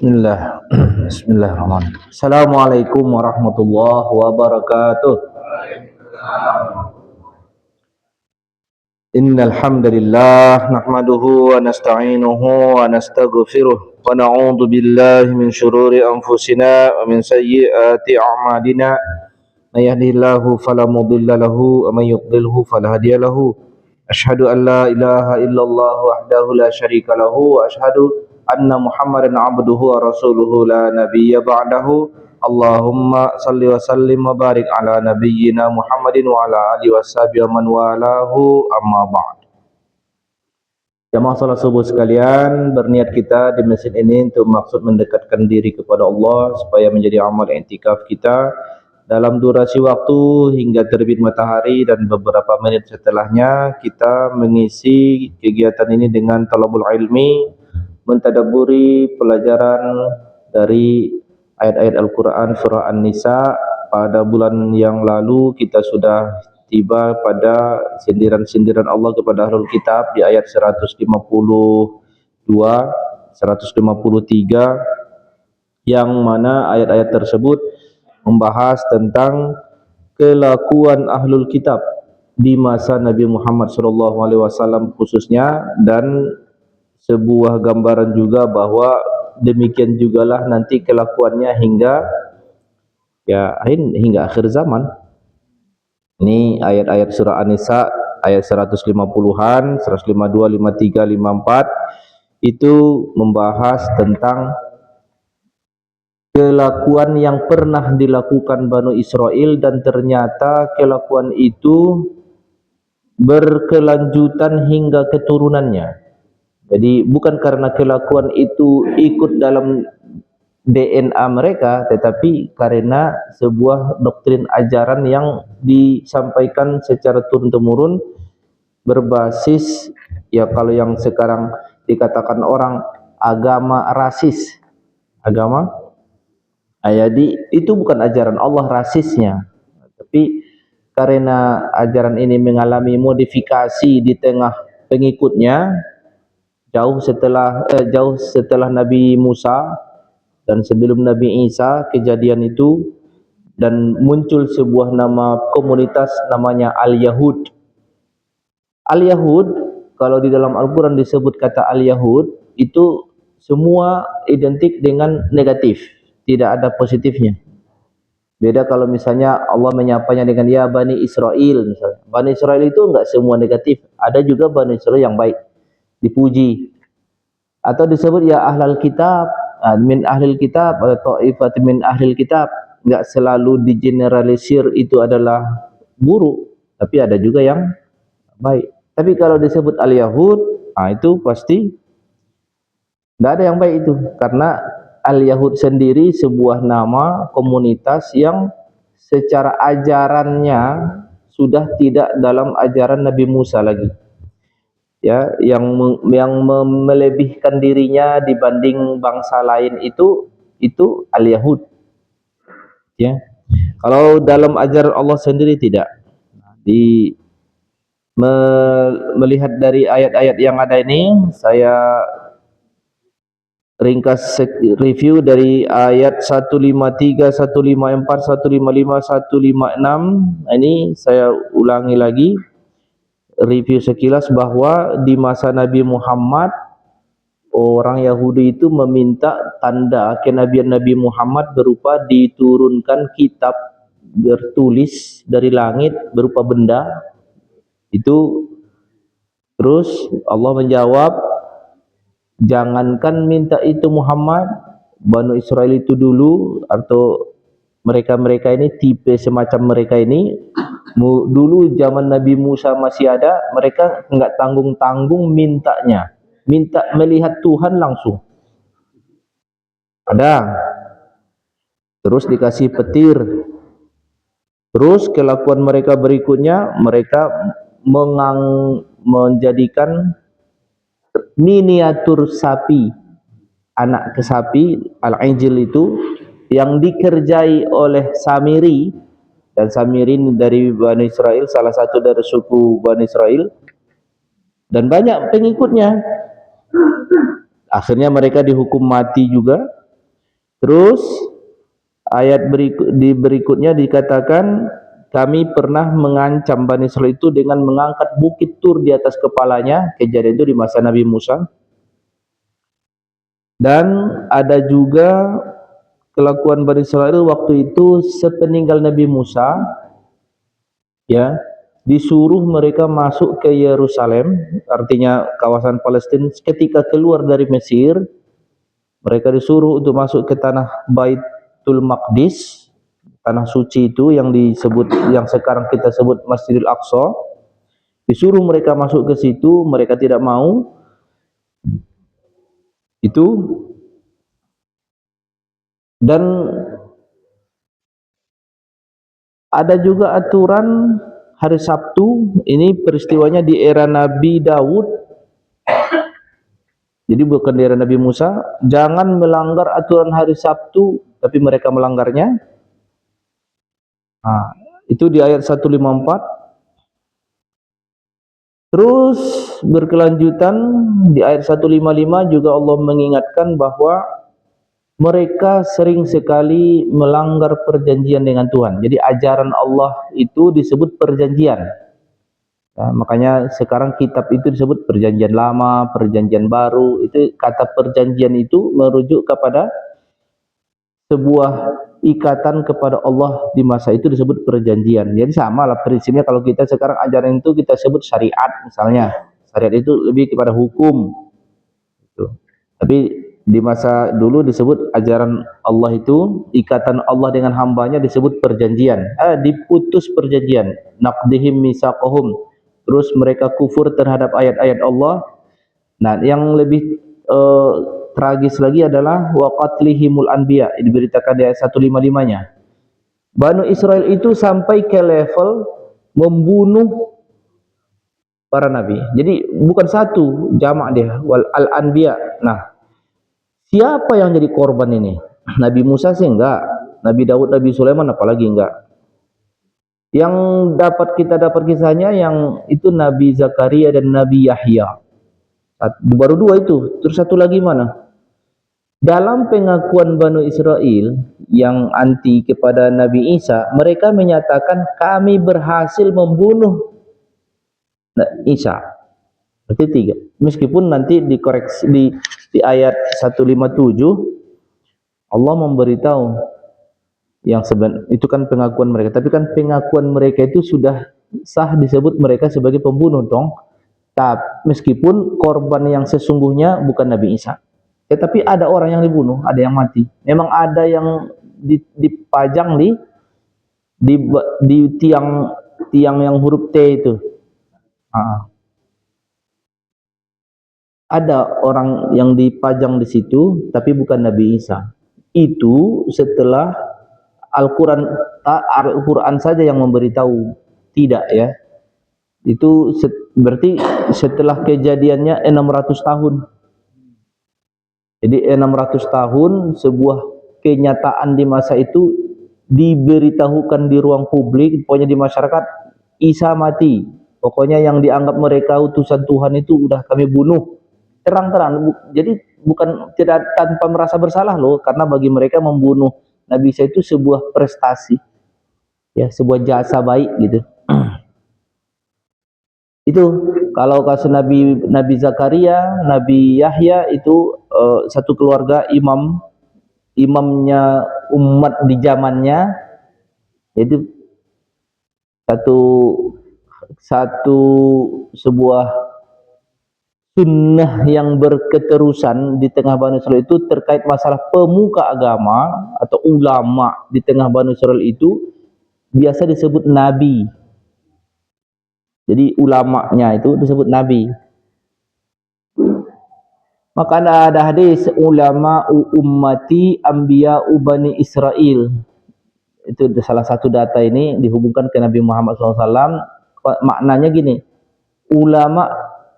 Bismillah. Bismillahirrahmanirrahim. Assalamualaikum warahmatullahi wabarakatuh. Innal hamdalillah nahmaduhu wa nasta'inuhu wa nastaghfiruh wa na'udzu billahi min shururi anfusina wa min sayyiati a'malina. May yahdihillahu fala mudilla lahu wa may yudlilhu fala hadiya lahu. Asyhadu an la ilaha illallah wahdahu la syarika lahu wa asyhadu anna Muhammadan abduhu wa rasuluhu la nabiyya ba'dahu. Allahumma salli wa sallim wa barik ala nabiyyina Muhammadin wa ala alihi washabihi wa man walahu, amma ba'd. Jamaah salat subuh sekalian, berniat kita di masjid ini untuk maksud mendekatkan diri kepada Allah supaya menjadi amal i'tikaf kita dalam durasi waktu hingga terbit matahari, dan beberapa menit setelahnya kita mengisi kegiatan ini dengan talabul ilmi, mentadabburi pelajaran dari ayat-ayat Al-Quran surah An-Nisa. Pada bulan yang lalu kita sudah tiba pada sindiran-sindiran Allah kepada Ahlul Kitab di ayat 152, 153, yang mana ayat-ayat tersebut membahas tentang kelakuan Ahlul Kitab di masa Nabi Muhammad SAW khususnya, dan sebuah gambaran juga bahwa demikian jugalah nanti kelakuannya hingga akhir zaman. Ini ayat-ayat surah An-Nisa ayat 150-an, 152, 53, 54 itu membahas tentang kelakuan yang pernah dilakukan Banu Israel, dan ternyata kelakuan itu berkelanjutan hingga keturunannya. Jadi bukan karena kelakuan itu ikut dalam DNA mereka, tetapi karena sebuah doktrin ajaran yang disampaikan secara turun-temurun berbasis, ya kalau yang sekarang dikatakan orang, agama rasis. Jadi itu bukan ajaran Allah rasisnya, tapi karena ajaran ini mengalami modifikasi di tengah pengikutnya jauh setelah Nabi Musa dan sebelum Nabi Isa kejadian itu, dan muncul sebuah nama komunitas namanya Al-Yahud. Al-Yahud, kalau di dalam Al-Quran disebut kata Al-Yahud, itu semua identik dengan negatif, tidak ada positifnya. Beda kalau misalnya Allah menyapanya dengan ya Bani Israel misalnya. Bani Israel itu enggak semua negatif, ada juga Bani Israel yang baik, dipuji. Atau disebut ya ahlal kitab, min ahlil kitab atau ta'ifat min ahlil kitab, enggak selalu digeneralisir itu adalah buruk, tapi ada juga yang baik. Tapi kalau disebut al-Yahud, itu pasti enggak ada yang baik itu, karena al-Yahud sendiri sebuah nama komunitas yang secara ajarannya sudah tidak dalam ajaran Nabi Musa lagi. Ya, yang melebihkan dirinya dibanding bangsa lain itu al-Yahud. Ya. Kalau dalam ajaran Allah sendiri tidak. Melihat dari ayat-ayat yang ada ini, saya ringkas review dari ayat 153, 154, 155, 156. Ini saya ulangi lagi, review sekilas bahwa di masa Nabi Muhammad orang Yahudi itu meminta tanda kenabian Nabi Muhammad berupa diturunkan kitab bertulis dari langit berupa benda itu. Terus Allah menjawab, jangankan minta itu Muhammad, Banu Israel itu dulu, atau mereka-mereka ini, tipe semacam mereka ini, dulu zaman Nabi Musa masih ada, mereka enggak tanggung-tanggung mintanya, minta melihat Tuhan langsung. Ada. Terus dikasih petir. Terus kelakuan mereka berikutnya, mereka menjadikan miniatur sapi, anak kesapi, al-ijil itu, yang dikerjai oleh Samiri, dan Samiri dari Bani Israel, salah satu dari suku Bani Israel, dan banyak pengikutnya. Akhirnya mereka dihukum mati juga, Terus ayat berikutnya dikatakan, kami pernah mengancam Bani Israil itu dengan mengangkat bukit Tur di atas kepalanya. Kejadian itu di masa Nabi Musa. Dan ada juga kelakuan Bani Israil waktu itu sepeninggal Nabi Musa, ya, disuruh mereka masuk ke Yerusalem, artinya kawasan Palestina. Ketika keluar dari Mesir, mereka disuruh untuk masuk ke tanah Baitul Maqdis, tanah suci itu yang sekarang kita sebut Masjidil Aqsa. Disuruh mereka masuk ke situ, mereka tidak mau. Itu, dan ada juga aturan hari Sabtu. Ini peristiwanya di era Nabi Daud, jadi bukan di era Nabi Musa. Jangan melanggar aturan hari Sabtu, tapi mereka melanggarnya. Nah, itu di ayat 154. Terus berkelanjutan di ayat 155 juga Allah mengingatkan bahwa mereka sering sekali melanggar perjanjian dengan Tuhan. Jadi ajaran Allah itu disebut perjanjian. Nah, makanya sekarang kitab itu disebut perjanjian lama, perjanjian baru. Itu kata perjanjian itu merujuk kepada sebuah ikatan kepada Allah di masa itu disebut perjanjian. Jadi sama lah prinsipnya. Kalau kita sekarang ajaran itu kita sebut syariat misalnya. Syariat itu lebih kepada hukum. Tapi di masa dulu disebut ajaran Allah itu, ikatan Allah dengan hambanya disebut perjanjian. Diputus perjanjian. Naqdihim misaqahum. Terus mereka kufur terhadap ayat-ayat Allah. Nah, yang lebih tragis lagi adalah waqatlihimul anbiya, diberitakan di ayat 155-nya. Banu Israel itu sampai ke level membunuh para nabi. Jadi bukan satu, jamak dia, wal al-anbiya. Nah, siapa yang jadi korban ini? Nabi Musa sih enggak, Nabi Daud, Nabi Sulaiman apalagi enggak. Yang kita dapat kisahnya yang itu Nabi Zakaria dan Nabi Yahya. Baru dua itu. Terus satu lagi mana? Dalam pengakuan Banu Israel yang anti kepada Nabi Isa, mereka menyatakan kami berhasil membunuh Isa. Berarti tiga. Meskipun nanti dikoreksi di ayat 157 Allah memberitahu yang sebenarnya itu kan pengakuan mereka, tapi kan pengakuan mereka itu sudah sah disebut mereka sebagai pembunuh dong. Tapi meskipun korban yang sesungguhnya bukan Nabi Isa, tetapi ada orang yang dibunuh, ada yang mati. Memang ada yang dipajang di tiang yang huruf T itu. Ada orang yang dipajang di situ, tapi bukan Nabi Isa. Itu setelah Al-Quran saja yang memberitahu, tidak ya. Itu berarti setelah kejadiannya 600 tahun. Jadi 600 tahun sebuah kenyataan di masa itu diberitahukan di ruang publik, pokoknya di masyarakat, Isa mati. Pokoknya yang dianggap mereka utusan Tuhan itu udah kami bunuh. Terang-terang. Jadi bukan tidak tanpa merasa bersalah loh, karena bagi mereka membunuh Nabi Isa itu sebuah prestasi, ya, sebuah jasa baik gitu. Itu kalau kasus Nabi Zakaria, Nabi Yahya itu satu keluarga imamnya umat di zamannya, yaitu sebuah sunnah yang berketerusan di tengah Bani Israil itu terkait masalah pemuka agama atau ulama di tengah Bani Israil itu biasa disebut nabi. Jadi ulamanya itu disebut nabi. Maka ada hadis ulama ummati anbiya Bani Israil. Itu salah satu data ini dihubungkan ke Nabi Muhammad SAW. Maknanya gini, ulama,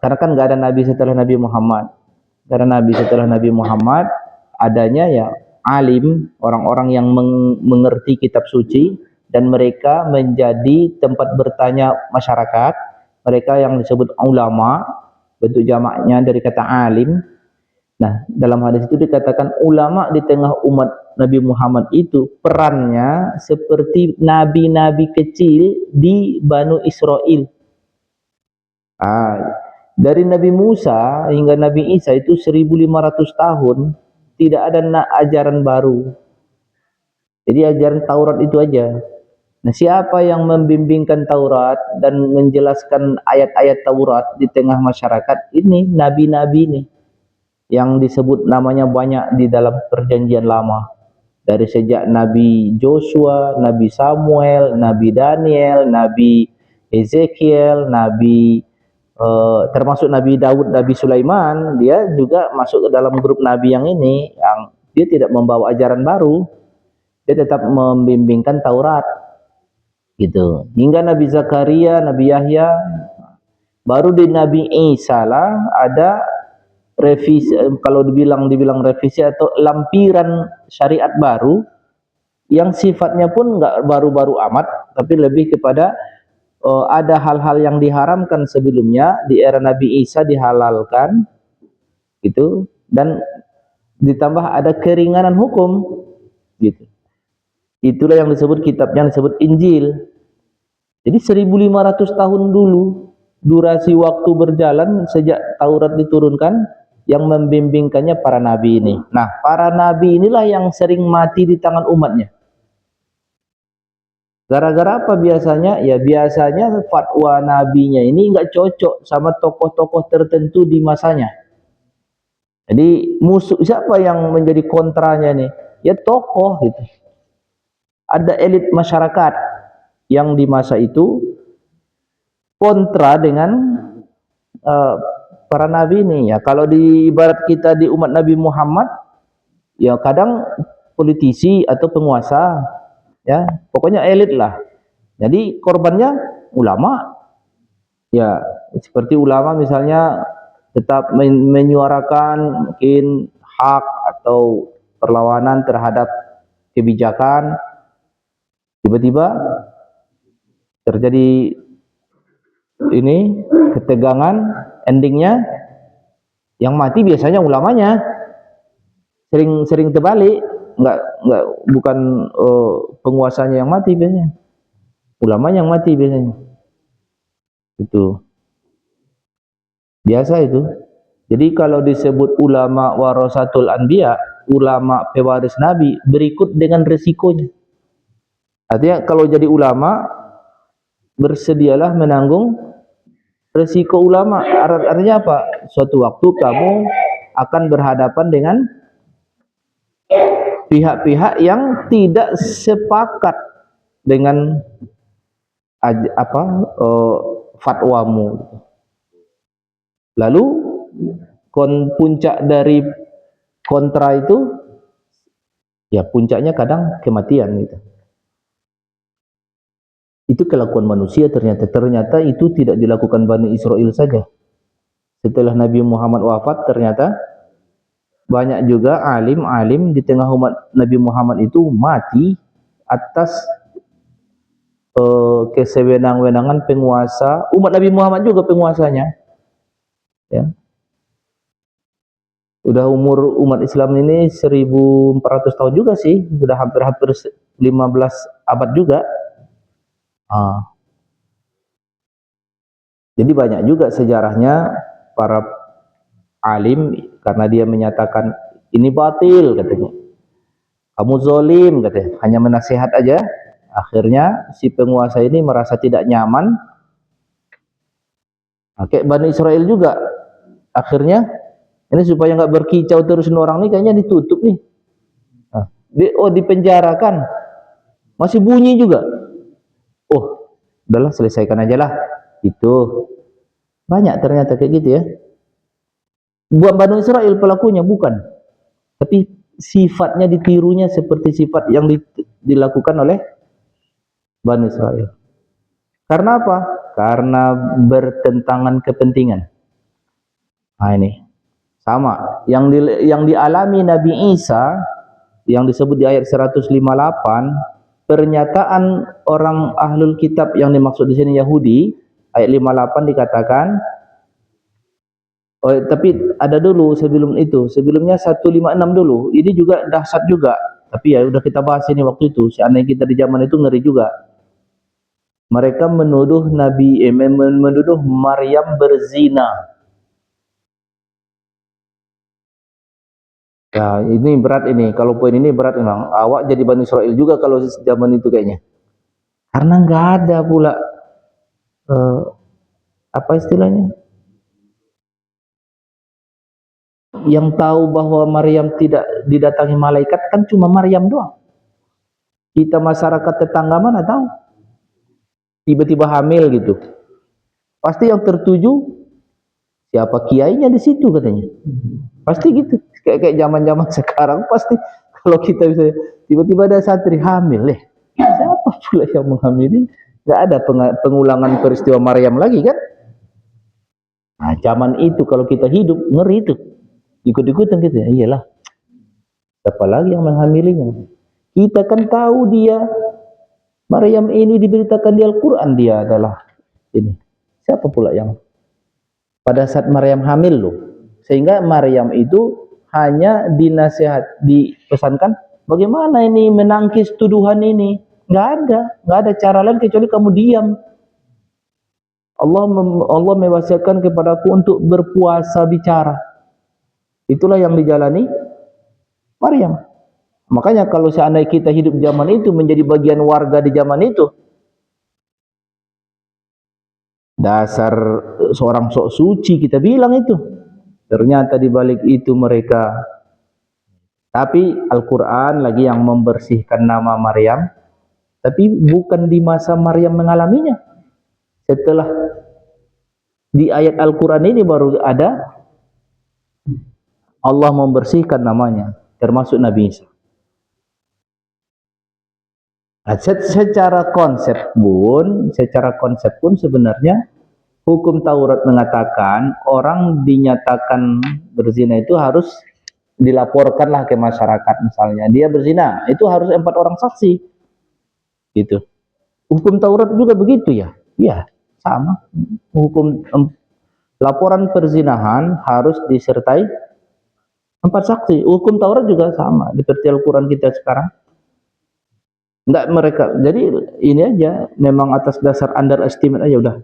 karena kan nggak ada nabi setelah Nabi Muhammad. Karena nabi setelah Nabi Muhammad adanya ya alim, orang-orang yang mengerti kitab suci, dan mereka menjadi tempat bertanya masyarakat. Mereka yang disebut ulama, bentuk jamaknya dari kata alim. Nah, dalam hadis itu dikatakan ulama di tengah umat Nabi Muhammad itu perannya seperti nabi-nabi kecil di Banu Israel. Dari Nabi Musa hingga Nabi Isa itu 1500 tahun tidak ada ajaran baru. Jadi ajaran Taurat itu aja. Nah, siapa yang membimbingkan Taurat dan menjelaskan ayat-ayat Taurat di tengah masyarakat? Ini nabi-nabi ini yang disebut namanya banyak di dalam perjanjian lama. Dari sejak Nabi Joshua, Nabi Samuel, Nabi Daniel, Nabi Ezekiel, termasuk Nabi Daud, Nabi Sulaiman, dia juga masuk ke dalam grup nabi yang ini, yang dia tidak membawa ajaran baru, dia tetap membimbingkan Taurat gitu. Hingga Nabi Zakaria, Nabi Yahya, baru di Nabi Isa lah ada revisi, kalau dibilang revisi atau lampiran syariat baru yang sifatnya pun nggak baru-baru amat, tapi lebih kepada ada hal-hal yang diharamkan sebelumnya di era Nabi Isa dihalalkan gitu, dan ditambah ada keringanan hukum gitu. Itulah yang disebut kitabnya disebut Injil. Jadi 1500 tahun dulu durasi waktu berjalan sejak Taurat diturunkan, yang membimbingkannya para nabi ini. Nah, para nabi inilah yang sering mati di tangan umatnya. Gara-gara apa biasanya? Ya biasanya fatwa nabinya ini nggak cocok sama tokoh-tokoh tertentu di masanya. Jadi musuh siapa yang menjadi kontranya nih? Ya tokoh gitu. Ada elit masyarakat yang di masa itu kontra dengan para nabi ini. Ya kalau di ibarat kita di umat Nabi Muhammad, ya kadang politisi atau penguasa, ya pokoknya elit lah. Jadi korbannya ulama. Ya seperti ulama misalnya tetap menyuarakan mungkin hak atau perlawanan terhadap kebijakan, tiba-tiba terjadi ini ketegangan, endingnya yang mati biasanya ulamanya. Sering terbalik, bukan penguasanya yang mati biasanya, ulamanya yang mati biasanya. Itu biasa itu. Jadi kalau disebut ulama warasatul anbiya, ulama pewaris nabi, berikut dengan resikonya. Artinya kalau jadi ulama, bersedialah menanggung resiko ulama. Artinya apa? Suatu waktu kamu akan berhadapan dengan pihak-pihak yang tidak sepakat dengan fatwamu. Lalu puncak dari kontra itu, ya puncaknya kadang kematian gitu. Itu kelakuan manusia ternyata itu tidak dilakukan Bani Israel saja. Setelah Nabi Muhammad wafat, ternyata banyak juga alim-alim di tengah umat Nabi Muhammad itu mati atas kesewenang-wenangan penguasa. Umat Nabi Muhammad juga penguasanya, ya. Udah umur umat Islam ini 1400 tahun juga sih, sudah hampir 15 abad juga. Jadi banyak juga sejarahnya para alim, karena dia menyatakan ini batil katanya, kamu zolim katanya, hanya menasihat aja. Akhirnya si penguasa ini merasa tidak nyaman. Kayak Bani Israel juga, akhirnya ini supaya nggak berkicau terus orang nih, kayaknya ditutup nih. Dipenjarakan, masih bunyi juga. Udahlah selesaikan aja lah. Itu banyak ternyata kayak gitu ya. Buat Bani Israel pelakunya bukan, tapi sifatnya ditirunya seperti sifat yang dilakukan oleh Bani Israel. Karena apa? Karena bertentangan kepentingan. Nah ini sama yang dialami Nabi Isa yang disebut di ayat 158, pernyataan orang ahlul kitab yang dimaksud di sini Yahudi, ayat 58 dikatakan, tapi ada dulu sebelum itu, sebelumnya 156 dulu. Ini juga dahsyat juga. Tapi ya udah kita bahas ini waktu itu. Seandainya kita di zaman itu ngeri juga. Mereka menuduh menuduh Maryam berzina. Ya, ini berat ini. Kalau poin ini berat memang. Awak jadi Bani Israel juga kalau zaman itu kayaknya. Karena nggak ada pula apa istilahnya? Yang tahu bahwa Maryam tidak didatangi malaikat kan cuma Maryam doang. Kita masyarakat tetangga mana tahu? Tiba-tiba hamil gitu. Pasti yang tertuju siapa kiainya di situ katanya. Pasti gitu. Kayak zaman-zaman sekarang pasti kalau kita bisa tiba-tiba ada santri hamil, siapa pula yang menghamili? Gak ada pengulangan peristiwa Maryam lagi kan? Nah, zaman itu kalau kita hidup ngeri itu. Ikut-ikutan gitu ya. Iyalah. Siapa lagi yang menghamilinya? Kita kan tahu dia Maryam ini diberitakan di Al-Quran dia adalah ini. Siapa pula yang pada saat Maryam hamil loh. Sehingga Maryam itu hanya dipesankan bagaimana ini menangkis tuduhan ini. Nggak ada cara lain kecuali kamu diam. Allah mewasiatkan kepadaku untuk berpuasa bicara. Itulah yang dijalani Maryam. Makanya kalau seandainya kita hidup zaman itu menjadi bagian warga di zaman itu, dasar seorang sok suci kita bilang itu. Ternyata di balik itu mereka. Tapi Al-Quran lagi yang membersihkan nama Maryam. Tapi bukan di masa Maryam mengalaminya. Setelah di ayat Al-Quran ini baru ada Allah membersihkan namanya. Termasuk Nabi Isa. Nah, secara konsep pun sebenarnya hukum Taurat mengatakan orang dinyatakan berzina itu harus dilaporkanlah ke masyarakat. Misalnya dia berzina, itu harus 4 orang saksi gitu. Hukum Taurat juga begitu ya? Iya, sama. Hukum laporan perzinahan harus disertai 4 saksi. Hukum Taurat juga sama seperti Al-Quran kita sekarang. Enggak mereka. Jadi ini aja memang atas dasar underestimate aja udah.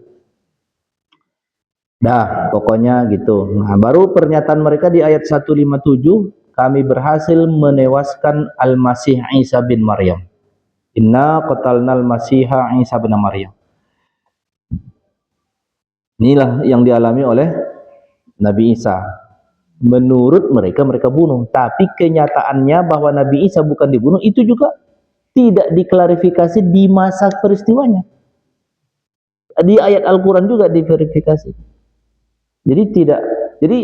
Dah, pokoknya gitu. Nah, baru pernyataan mereka di ayat 157, kami berhasil menewaskan Al-Masih Isa bin Maryam. Inna qatalnal Masiha Isa bin Maryam. Inilah yang dialami oleh Nabi Isa. Menurut mereka bunuh, tapi kenyataannya bahwa Nabi Isa bukan dibunuh itu juga tidak diklarifikasi di masa peristiwanya. Di ayat Al-Quran juga diverifikasi. Jadi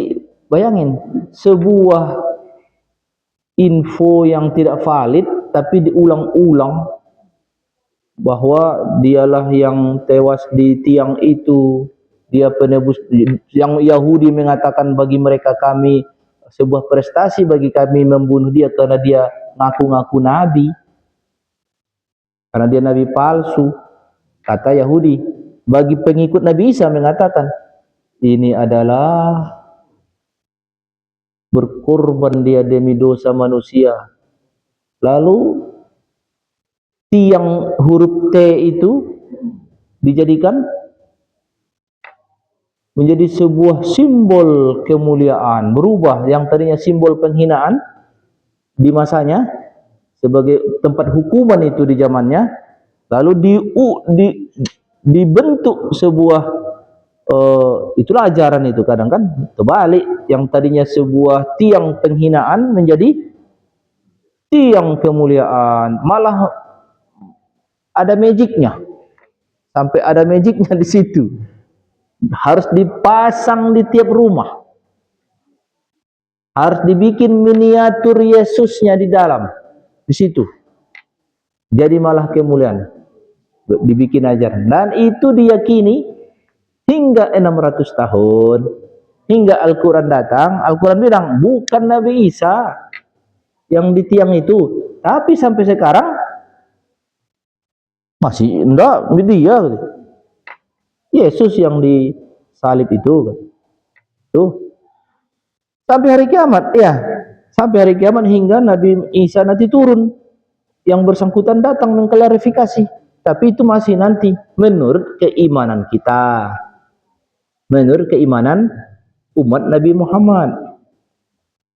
bayangin sebuah info yang tidak valid tapi diulang-ulang bahwa dialah yang tewas di tiang itu, dia penebus. Yang Yahudi mengatakan bagi mereka kami sebuah prestasi bagi kami membunuh dia karena dia ngaku-ngaku nabi. Karena dia nabi palsu, kata Yahudi. Bagi pengikut Nabi Isa mengatakan, ini adalah berkorban dia demi dosa manusia. Lalu tiang huruf T itu dijadikan menjadi sebuah simbol kemuliaan, berubah yang tadinya simbol penghinaan di masanya sebagai tempat hukuman itu di zamannya, lalu dibentuk sebuah itulah ajaran itu kadang kan terbalik, yang tadinya sebuah tiang penghinaan menjadi tiang kemuliaan, malah ada magicnya, sampai ada magicnya di situ, harus dipasang di tiap rumah, harus dibikin miniatur Yesusnya di dalam. Di situ jadi malah kemuliaan dibikin ajaran, dan itu diyakini hingga 600 tahun hingga Al-Quran datang. Al-Quran bilang bukan Nabi Isa yang di tiang itu, tapi sampai sekarang masih enggak dia Yesus yang disalib itu tuh sampai hari kiamat ya. sampai hari kiamat hingga Nabi Isa nanti turun, yang bersangkutan datang mengklarifikasi. Tapi itu masih nanti menurut keimanan kita, menurut keimanan umat Nabi Muhammad.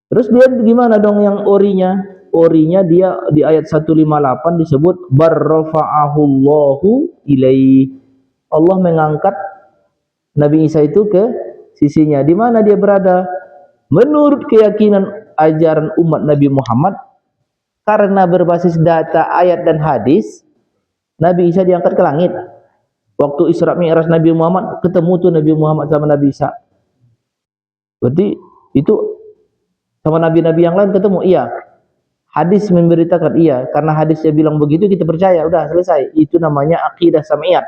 Terus dia gimana dong yang orinya? Orinya dia di ayat 158 disebut barrafa'ahullahu ilaihi. Allah mengangkat Nabi Isa itu ke sisinya. Di mana dia berada? Menurut keyakinan ajaran umat Nabi Muhammad, karena berbasis data ayat dan hadis, Nabi Isa diangkat ke langit. Waktu Isra Mi'raj Nabi Muhammad, ketemu tuh Nabi Muhammad sama Nabi Isa. Berarti itu sama nabi-nabi yang lain ketemu? Iya. Hadis memberitakan iya, karena hadisnya bilang begitu kita percaya, udah selesai. Itu namanya akidah sam'iyah.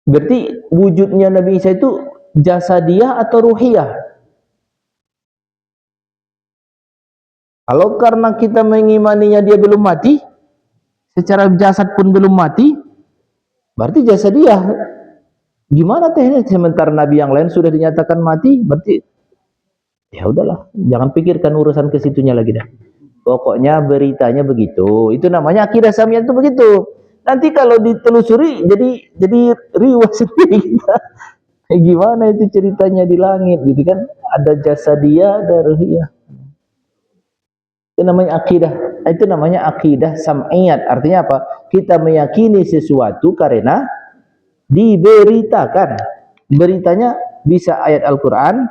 Berarti wujudnya Nabi Isa itu jasadiyah atau ruhiyah? Kalau karena kita mengimaninya dia belum mati, secara jasad pun belum mati, berarti jasadiyah. Gimana teknis? Sementara Nabi yang lain sudah dinyatakan mati, berarti ya udahlah, jangan pikirkan urusan ke situnya lagi dah. Pokoknya beritanya begitu. Itu namanya akidah sam'iyah itu begitu. Nanti kalau ditelusuri jadi riwah sendiri kita. Gimana itu ceritanya di langit gitu kan? Ada jasadiyah, ada ruhiyah. Itu namanya akidah. Itu namanya akidah sam'iyat. Artinya apa? Kita meyakini sesuatu karena diberitakan. Beritanya bisa ayat Al-Quran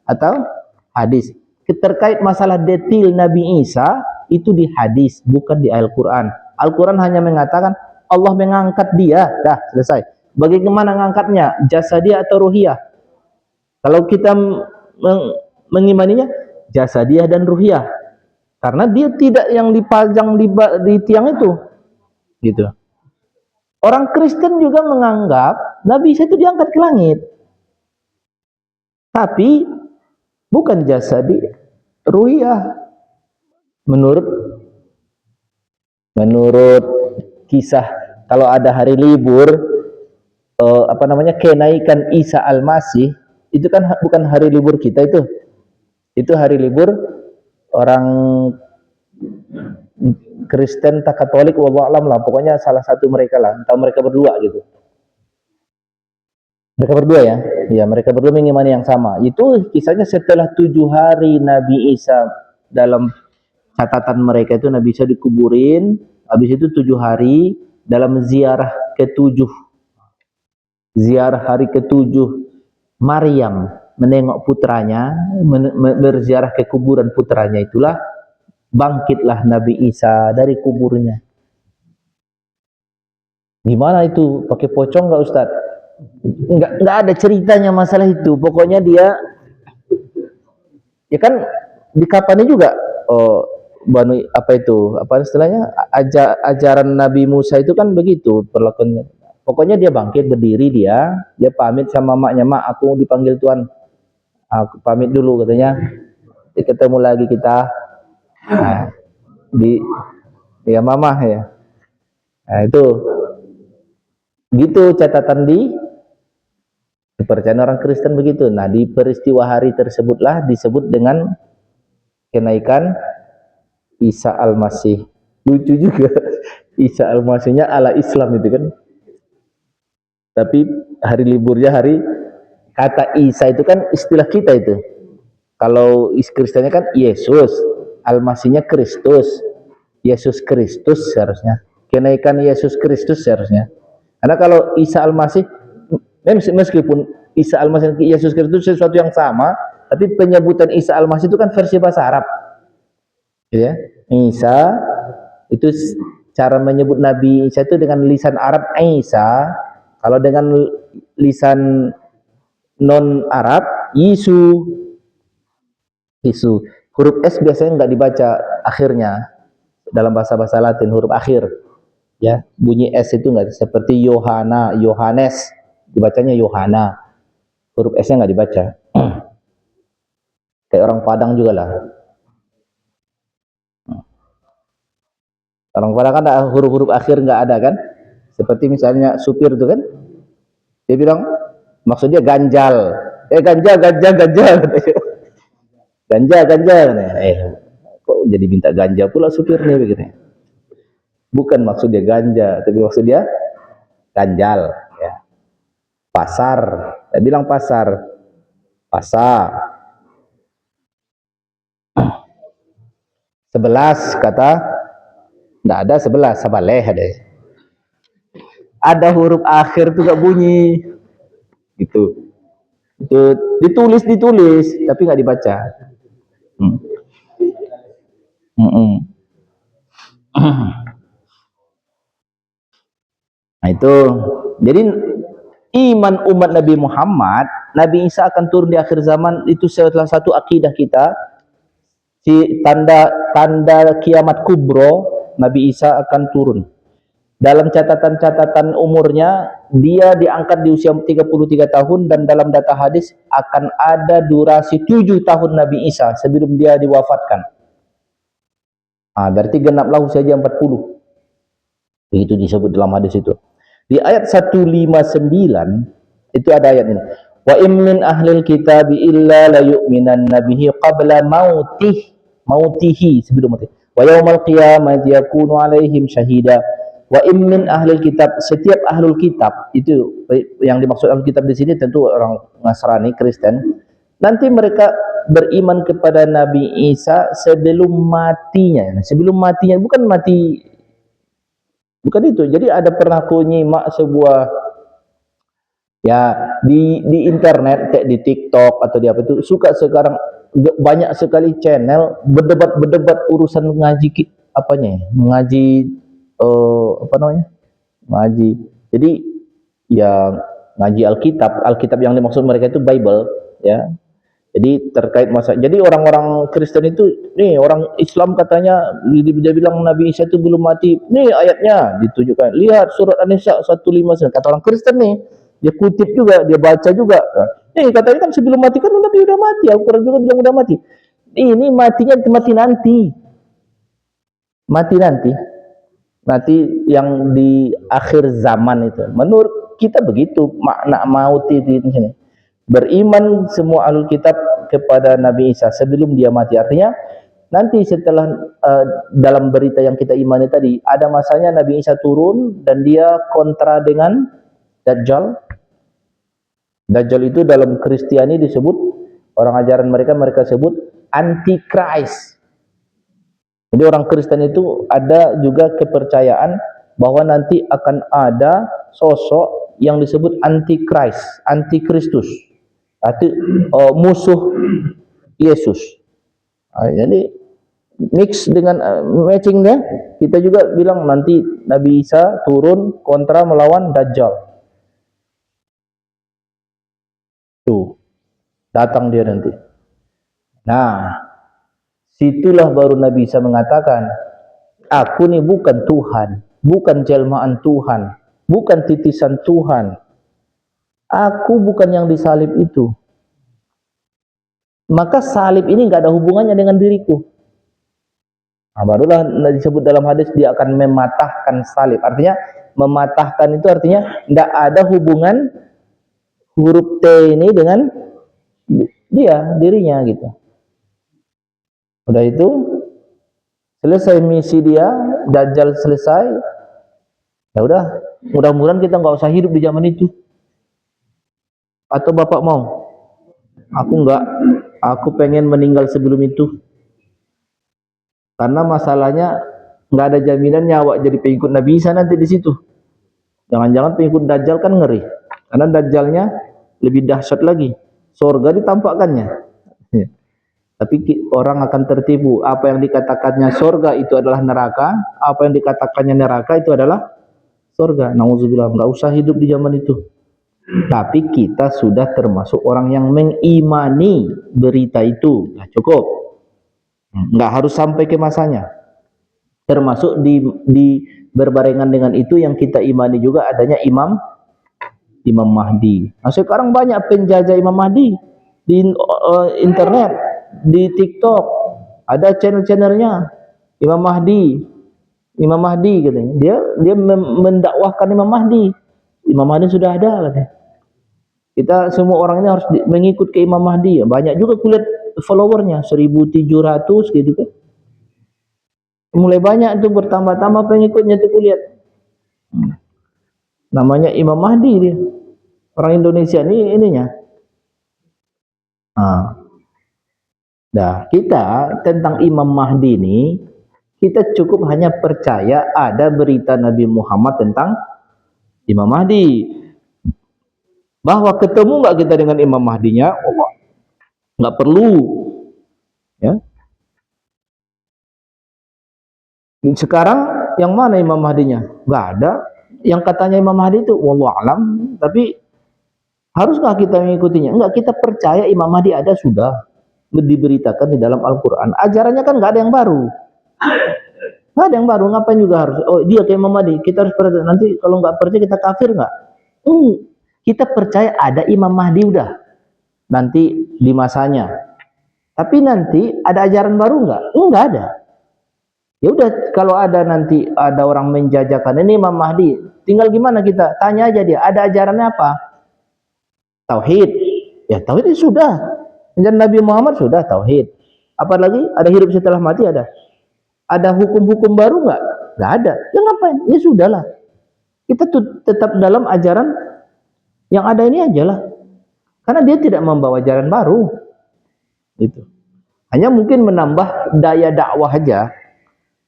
atau hadis. Terkait masalah detail Nabi Isa itu di hadis, bukan di Al-Quran. Al-Quran hanya mengatakan Allah mengangkat dia, dah selesai. Bagaimana mengangkatnya? Jasadiyah atau ruhiyah? Kalau kita mengimaninya jasadiyah dan ruhiyah, karena dia tidak yang dipajang di tiang itu, gitu. Orang Kristen juga menganggap Nabi Isa itu diangkat ke langit, tapi bukan jasadiyah, ruhiyah. Menurut kisah, kalau ada hari libur, kenaikan Isa Al-Masih, itu kan bukan hari libur kita itu hari libur orang Kristen tak Katolik, wallahu alam lah, pokoknya salah satu mereka lah, entah mereka berdua gitu. Mereka berdua ya mereka berdua mengimani yang sama. Itu kisahnya setelah 7 hari Nabi Isa, dalam catatan mereka itu Nabi Isa dikuburin, habis itu 7 hari dalam ziarah ke-7, ziarah hari ke-7, Maryam menengok putranya, berziarah ke kuburan putranya, itulah bangkitlah Nabi Isa dari kuburnya. Gimana itu? Pakai pocong nggak Ustadz? Nggak ada ceritanya masalah itu. Pokoknya dia, ya kan di kapannya juga, apa istilahnya, ajaran Nabi Musa itu kan begitu perlakuannya. Pokoknya dia bangkit, berdiri, dia pamit sama maknya, mak aku dipanggil Tuhan, aku pamit dulu katanya, ketemu lagi kita. Nah, mama ya. Nah, itu gitu catatan di kepercayaan orang Kristen begitu. Nah, di peristiwa hari tersebutlah disebut dengan kenaikan Isa Al-Masih. Lucu juga, Isa Al-Masihnya ala Islam itu kan. Tapi hari liburnya hari, kata Isa itu kan istilah kita itu. Kalau Kristennya kan Yesus, Al-Masihnya Kristus, Yesus Kristus seharusnya. Kenaikan Yesus Kristus seharusnya. Karena kalau Isa Al-Masih, meskipun Isa Al-Masih dan Yesus Kristus sesuatu yang sama, tapi penyebutan Isa Al-Masih itu kan versi bahasa Arab. Ya, Isa itu cara menyebut Nabi Isa itu dengan lisan Arab Isa. Kalau dengan lisan non Arab Yesu. Huruf S biasanya nggak dibaca akhirnya dalam bahasa Latin, huruf akhir. Ya, bunyi S itu nggak seperti Yohana, Yohanes, dibacanya Yohana. Huruf S-nya nggak dibaca. Kayak orang Padang juga lah. Orang Padang kan huruf-huruf akhir nggak ada kan? Seperti misalnya supir itu kan, dia bilang maksudnya ganjal, ganjal. Ganja, ganja. Kok jadi minta ganja pula supirnya begitu. Bukan maksud dia ganja, tapi maksud dia ganjal. Ya. Pasar, saya bilang pasar. Pasar. 11 kata, tidak ada 11, sabaleh ada. Ada huruf akhir tuh gak bunyi. Gitu. Itu ditulis, tapi nggak dibaca. Nah itu, jadi iman umat Nabi Muhammad, Nabi Isa akan turun di akhir zaman, itu salah satu akidah kita. Si tanda kiamat kubro, Nabi Isa akan turun. Dalam catatan-catatan umurnya, dia diangkat di usia 33 tahun, dan dalam data hadis akan ada durasi 7 tahun Nabi Isa sebelum dia diwafatkan. Berarti genaplah usia 40. Begitu disebut dalam hadis itu. Di ayat 159 itu ada ayat ini. Wa in min ahlil kitab illa la yu'minanna bihi qabla mautihi sebelum mati. Wa yaumal qiyamati yakunu alaihim syahida. Wa in min ahlil kitab, setiap ahlul kitab itu yang dimaksud ahlul kitab di sini tentu orang Nasrani, Kristen. Nanti mereka beriman kepada Nabi Isa sebelum matinya. Sebelum matinya, bukan mati, bukan itu. Jadi ada pernah aku nyimak sebuah ya di internet, kayak di TikTok atau di apa itu, suka sekarang banyak sekali channel berdebat urusan ngaji apanya ya, mengaji apa namanya, ngaji. Jadi ya ngaji Alkitab yang dimaksud mereka itu Bible ya. Jadi terkait masa, jadi orang-orang Kristen itu, nih orang Islam katanya dia bilang Nabi Isa itu belum mati, nih ayatnya ditunjukkan, lihat surat An-Nisa 159, kata orang Kristen nih, dia kutip juga, dia baca juga, nih katanya kan sebelum mati kan Nabi udah mati, Al-Quran juga bilang udah mati. Ini matinya nanti yang di akhir zaman itu. Menurut kita begitu makna mauti di sini. Beriman semua ahlul kitab kepada Nabi Isa sebelum dia mati. Artinya nanti setelah dalam berita yang kita imani tadi, ada masanya Nabi Isa turun dan dia kontra dengan Dajjal. Dajjal itu dalam Kristiani disebut, orang ajaran mereka sebut Antichrist. Jadi orang Kristen itu ada juga kepercayaan bahwa nanti akan ada sosok yang disebut Antikristus, atau musuh Yesus. Jadi mix dengan matchingnya, kita juga bilang nanti Nabi Isa turun kontra melawan Dajjal. Tuh, datang dia nanti. Nah, situlah baru Nabi Isa mengatakan, aku ini bukan Tuhan, bukan jelmaan Tuhan, bukan titisan Tuhan. Aku bukan yang disalib itu. Maka salib ini nggak ada hubungannya dengan diriku. Nah, barulah disebut dalam hadis dia akan mematahkan salib. Artinya mematahkan itu artinya nggak ada hubungan huruf T ini dengan dirinya gitu. Udah itu selesai misi dia, Dajjal selesai. Ya udah, mudah-mudahan kita nggak usah hidup di zaman itu. Atau Bapak mau? Aku enggak. Aku pengen meninggal sebelum itu. Karena masalahnya nggak ada jaminan nyawa jadi pengikut Nabi Isa nanti di situ. Jangan-jangan pengikut Dajjal kan ngeri. Karena Dajjalnya lebih dahsyat lagi. Surga ditampakkannya. Tapi orang akan tertipu. Apa yang dikatakannya surga itu adalah neraka. Apa yang dikatakannya neraka itu adalah surga. Nauzubillah, nggak usah hidup di zaman itu. Tapi kita sudah termasuk orang yang mengimani berita itu. Nah, cukup. Nggak harus sampai ke masanya. Termasuk di berbarengan dengan itu yang kita imani juga adanya Imam Mahdi. Nah, sekarang banyak penjajah Imam Mahdi di internet, di TikTok, ada channel-channelnya Imam Mahdi katanya. Dia mendakwahkan Imam Mahdi. Imam Mahdi sudah ada katanya. Kita semua orang ini harus mengikut ke Imam Mahdi. Banyak juga kulihat followernya 1.700 gitu kan. Mulai banyak tuh bertambah-tambah pengikutnya tuh lihat. Namanya Imam Mahdi dia. Orang Indonesia ini ininya. Nah, kita tentang Imam Mahdi ini kita cukup hanya percaya ada berita Nabi Muhammad tentang Imam Mahdi. Bahwa ketemu nggak kita dengan Imam Mahdinya? Oh, nggak perlu. Ya. Sekarang yang mana Imam Mahdinya? Nggak ada. Yang katanya Imam Mahdi itu wallahu alam, tapi haruskah kita mengikutinya? Enggak, kita percaya Imam Mahdi ada, sudah diberitakan di dalam Al-Quran. Ajarannya kan nggak ada yang baru. Nggak ada yang baru, ngapain juga harus, oh dia kayak Imam Mahdi, kita harus percaya. Nanti kalau nggak percaya kita kafir nggak? Kita percaya ada Imam Mahdi udah, nanti di masanya. Tapi nanti ada ajaran baru nggak? Nggak ada. Ya udah, kalau ada nanti ada orang menjajakan ini Imam Mahdi, tinggal gimana kita? Tanya aja dia, ada ajarannya apa? Tauhid. Ya tauhid itu sudah. Dan Nabi Muhammad sudah tauhid. Apalagi ada hidup setelah mati ada. Ada hukum-hukum baru nggak? Nggak ada. Ya ngapain? Ya sudahlah. Kita tetap dalam ajaran yang ada ini aja lah. Karena dia tidak membawa ajaran baru. Itu. Hanya mungkin menambah daya dakwah aja.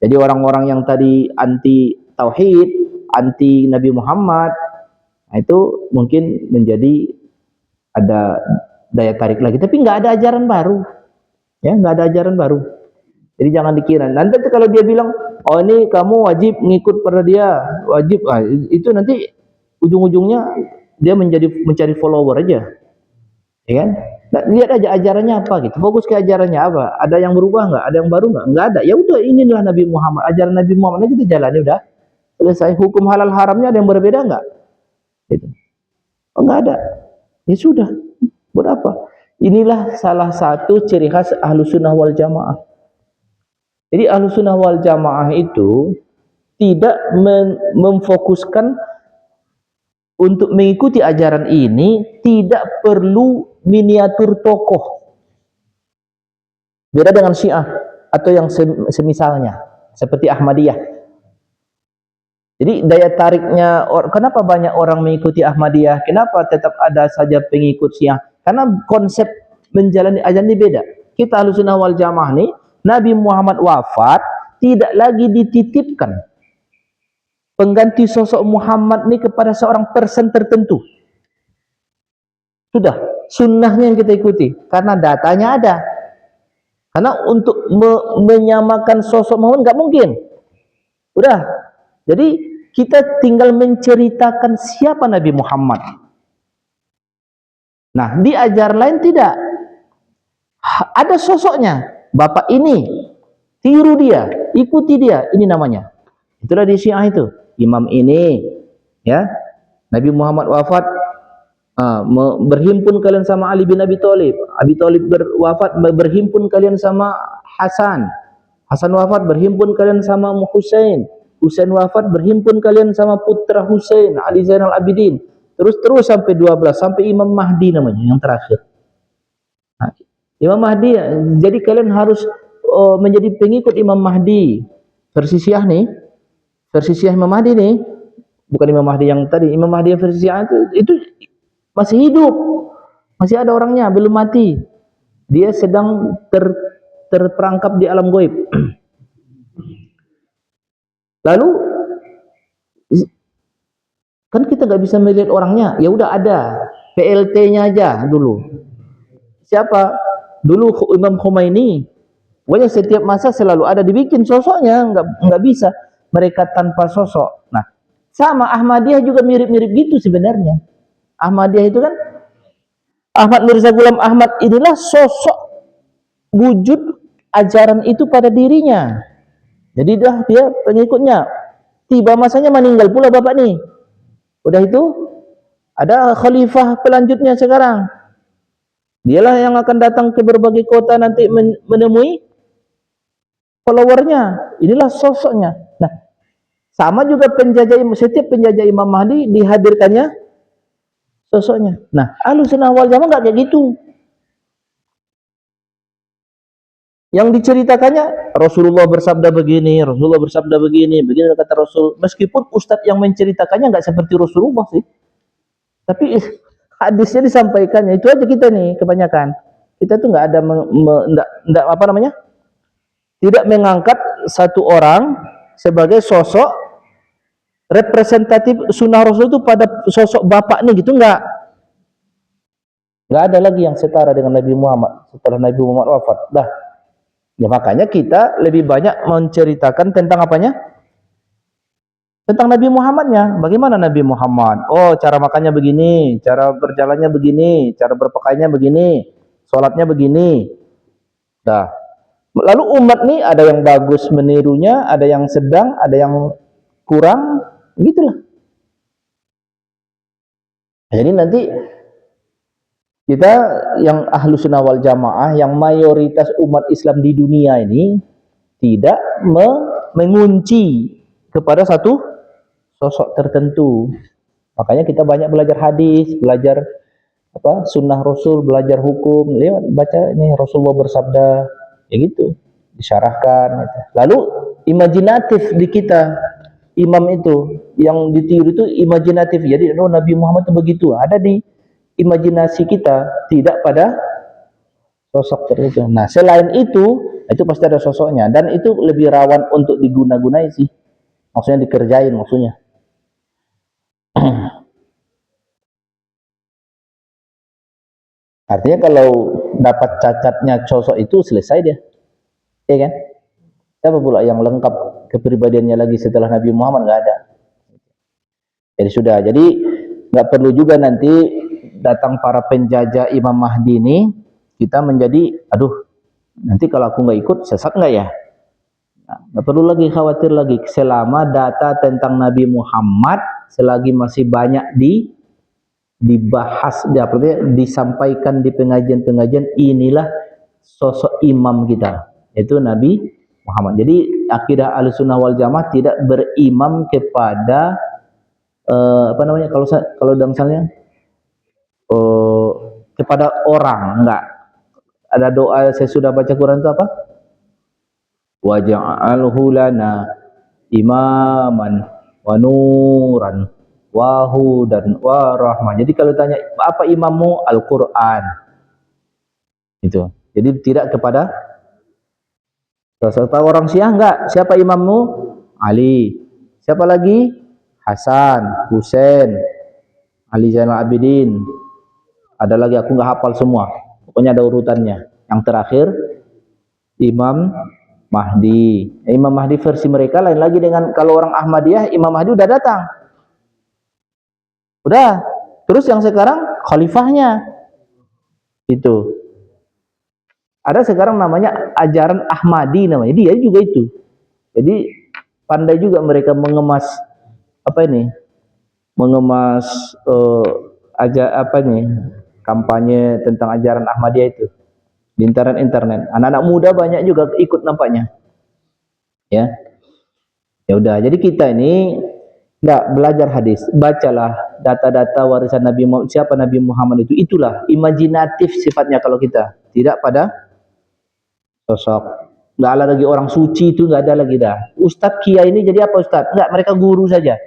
Jadi orang-orang yang tadi anti tauhid, anti Nabi Muhammad, nah itu mungkin menjadi ada daya tarik lagi. Tapi nggak ada ajaran baru, ya nggak ada ajaran baru. Jadi jangan dikira. Nanti kalau dia bilang, oh ini kamu wajib ngikut pada dia, wajib, itu nanti ujung-ujungnya dia mencari follower aja, ya kan? Nah, lihat aja ajarannya apa gitu, fokus ke ajarannya apa, ada yang berubah nggak, ada yang baru nggak ada, ya udah inilah Nabi Muhammad, ajaran Nabi Muhammad, kita jalani udah selesai. Hukum halal haramnya ada yang berbeda nggak? Gitu. Oh, nggak ada, ya sudah, buat apa? Inilah salah satu ciri khas Ahlus Sunnah wal Jamaah. Jadi Ahlus Sunnah wal Jamaah itu tidak memfokuskan untuk mengikuti ajaran ini, tidak perlu miniatur tokoh. Beda dengan Syiah atau yang semisalnya seperti Ahmadiyah. Jadi daya tariknya, kenapa banyak orang mengikuti Ahmadiyah? Kenapa tetap ada saja pengikut Syiah? Karena konsep menjalani ajaran ini beda. Kita Ahlus Sunnah wal Jamaah nih, Nabi Muhammad wafat, tidak lagi dititipkan pengganti sosok Muhammad ini kepada seorang person tertentu. Sudah, sunnahnya yang kita ikuti, karena datanya ada. Karena untuk menyamakan sosok Muhammad nggak mungkin. Udah, jadi kita tinggal menceritakan siapa Nabi Muhammad. Nah, di ajaran lain tidak. Ada sosoknya, bapak ini, tiru dia, ikuti dia, ini namanya. Itulah di Syiah itu, imam ini, ya. Nabi Muhammad wafat, berhimpun kalian sama Ali bin Abi Thalib. Abi Thalib wafat, berhimpun kalian sama Hasan. Hasan wafat, berhimpun kalian sama Husain. Husain wafat, berhimpun kalian sama putra Husain, Ali Zainal Abidin. Terus sampai 12, sampai Imam Mahdi namanya yang terakhir. Nah, Imam Mahdi, jadi kalian harus menjadi pengikut Imam Mahdi. Versi Syiah nih, versi Syiah Imam Mahdi nih, bukan Imam Mahdi yang tadi. Imam Mahdi yang versi Syiah itu masih hidup, masih ada orangnya, belum mati. Dia sedang terperangkap di alam gaib. Lalu kan kita nggak bisa melihat orangnya, ya udah ada PLT-nya aja dulu. Siapa? Dulu Imam Khomeini. Pokoknya setiap masa selalu ada dibikin sosoknya, nggak bisa mereka tanpa sosok. Nah, sama Ahmadiyah juga mirip-mirip gitu sebenarnya. Ahmadiyah itu kan Ahmad Mirza Ghulam Ahmad, inilah sosok wujud ajaran itu pada dirinya. Jadi dia pengikutnya. Tiba masanya meninggal pula bapak nih. Udah itu ada khalifah pelanjutnya sekarang. Dialah yang akan datang ke berbagai kota nanti menemui followernya. Inilah sosoknya. Nah, sama juga setiap penjajah Imam Mahdi dihadirkannya sosoknya. Nah, Ahlus Sunnah wal Jamaah nggak kayak gitu. Yang diceritakannya Rasulullah bersabda begini, Rasulullah bersabda begini, begini kata Rasul. Meskipun ustadz yang menceritakannya nggak seperti Rasulullah sih, tapi hadisnya disampaikannya itu aja kita nih kebanyakan. Kita tuh nggak ada nggak apa namanya, tidak mengangkat satu orang sebagai sosok representatif sunnah Rasul itu pada sosok bapak nih gitu, nggak ada lagi yang setara dengan Nabi Muhammad setelah Nabi Muhammad wafat. Dah, ya makanya kita lebih banyak menceritakan tentang apanya? Tentang Nabi Muhammadnya. Bagaimana Nabi Muhammad? Oh, cara makannya begini, cara berjalannya begini, cara berpakaiannya begini, sholatnya begini. Dah. Lalu umat nih ada yang bagus menirunya, ada yang sedang, ada yang kurang, gitulah. Jadi nanti kita yang ahlu sunnah wal jamaah, yang mayoritas umat Islam di dunia ini tidak mengunci kepada satu sosok tertentu. Makanya kita banyak belajar hadis, belajar apa sunnah Rasul, belajar hukum lewat baca ini Rasulullah bersabda, ya gitu, disyarahkan gitu. Lalu imajinatif di kita, imam itu yang ditiru itu imajinatif. Jadi oh, Nabi Muhammad itu begitu, ada di imajinasi kita, tidak pada sosok tertentu. Nah, selain itu pasti ada sosoknya, dan itu lebih rawan untuk diguna-gunai sih. Maksudnya dikerjain maksudnya. Artinya kalau dapat cacatnya sosok itu selesai dia, ya kan? Siapa pula yang lengkap kepribadiannya lagi setelah Nabi Muhammad? Nggak ada. Jadi sudah. Jadi nggak perlu juga nanti datang para penjajah Imam Mahdi ini kita menjadi, aduh, nanti kalau aku nggak ikut sesat nggak ya? Nggak perlu lagi khawatir lagi. Selama data tentang Nabi Muhammad selagi masih banyak dibahas, disampaikan di pengajian-pengajian, inilah sosok imam kita, yaitu Nabi Muhammad. Jadi akidah Ahlussunnah wal Jamaah tidak berimam kepada apa namanya, kalau misalnya kepada orang, enggak. Ada doa saya sudah baca Quran itu apa? Waj'alhu lana imaman wa nuran wa hudan wa rahmah. Jadi kalau tanya apa imammu, Al-Qur'an. Itu. Jadi tidak kepada sosok orang Syiah, enggak. Siapa imammu? Ali. Siapa lagi? Hasan, Husain, Ali Zainal Abidin. Ada lagi aku enggak hafal semua. Pokoknya ada urutannya. Yang terakhir Imam Mahdi. Imam Mahdi versi mereka lain lagi dengan kalau orang Ahmadiyah, Imam Mahdi udah datang. Udah. Terus yang sekarang khalifahnya. Itu. Ada sekarang namanya ajaran Ahmadi namanya. Dia juga itu. Jadi pandai juga mereka mengemas apa ini? Mengemas kampanye tentang ajaran Ahmadiyah itu di internet. Anak-anak muda banyak juga ikut nampaknya. Ya. Ya udah, jadi kita ini enggak belajar hadis, bacalah data-data warisan Nabi Muhammad, siapa Nabi Muhammad itu, itulah imajinatif sifatnya kalau kita, tidak pada sosok. Enggak ada lagi orang suci itu, enggak ada lagi dah. Ustadz kiai ini jadi apa ustadz? Enggak, mereka guru saja.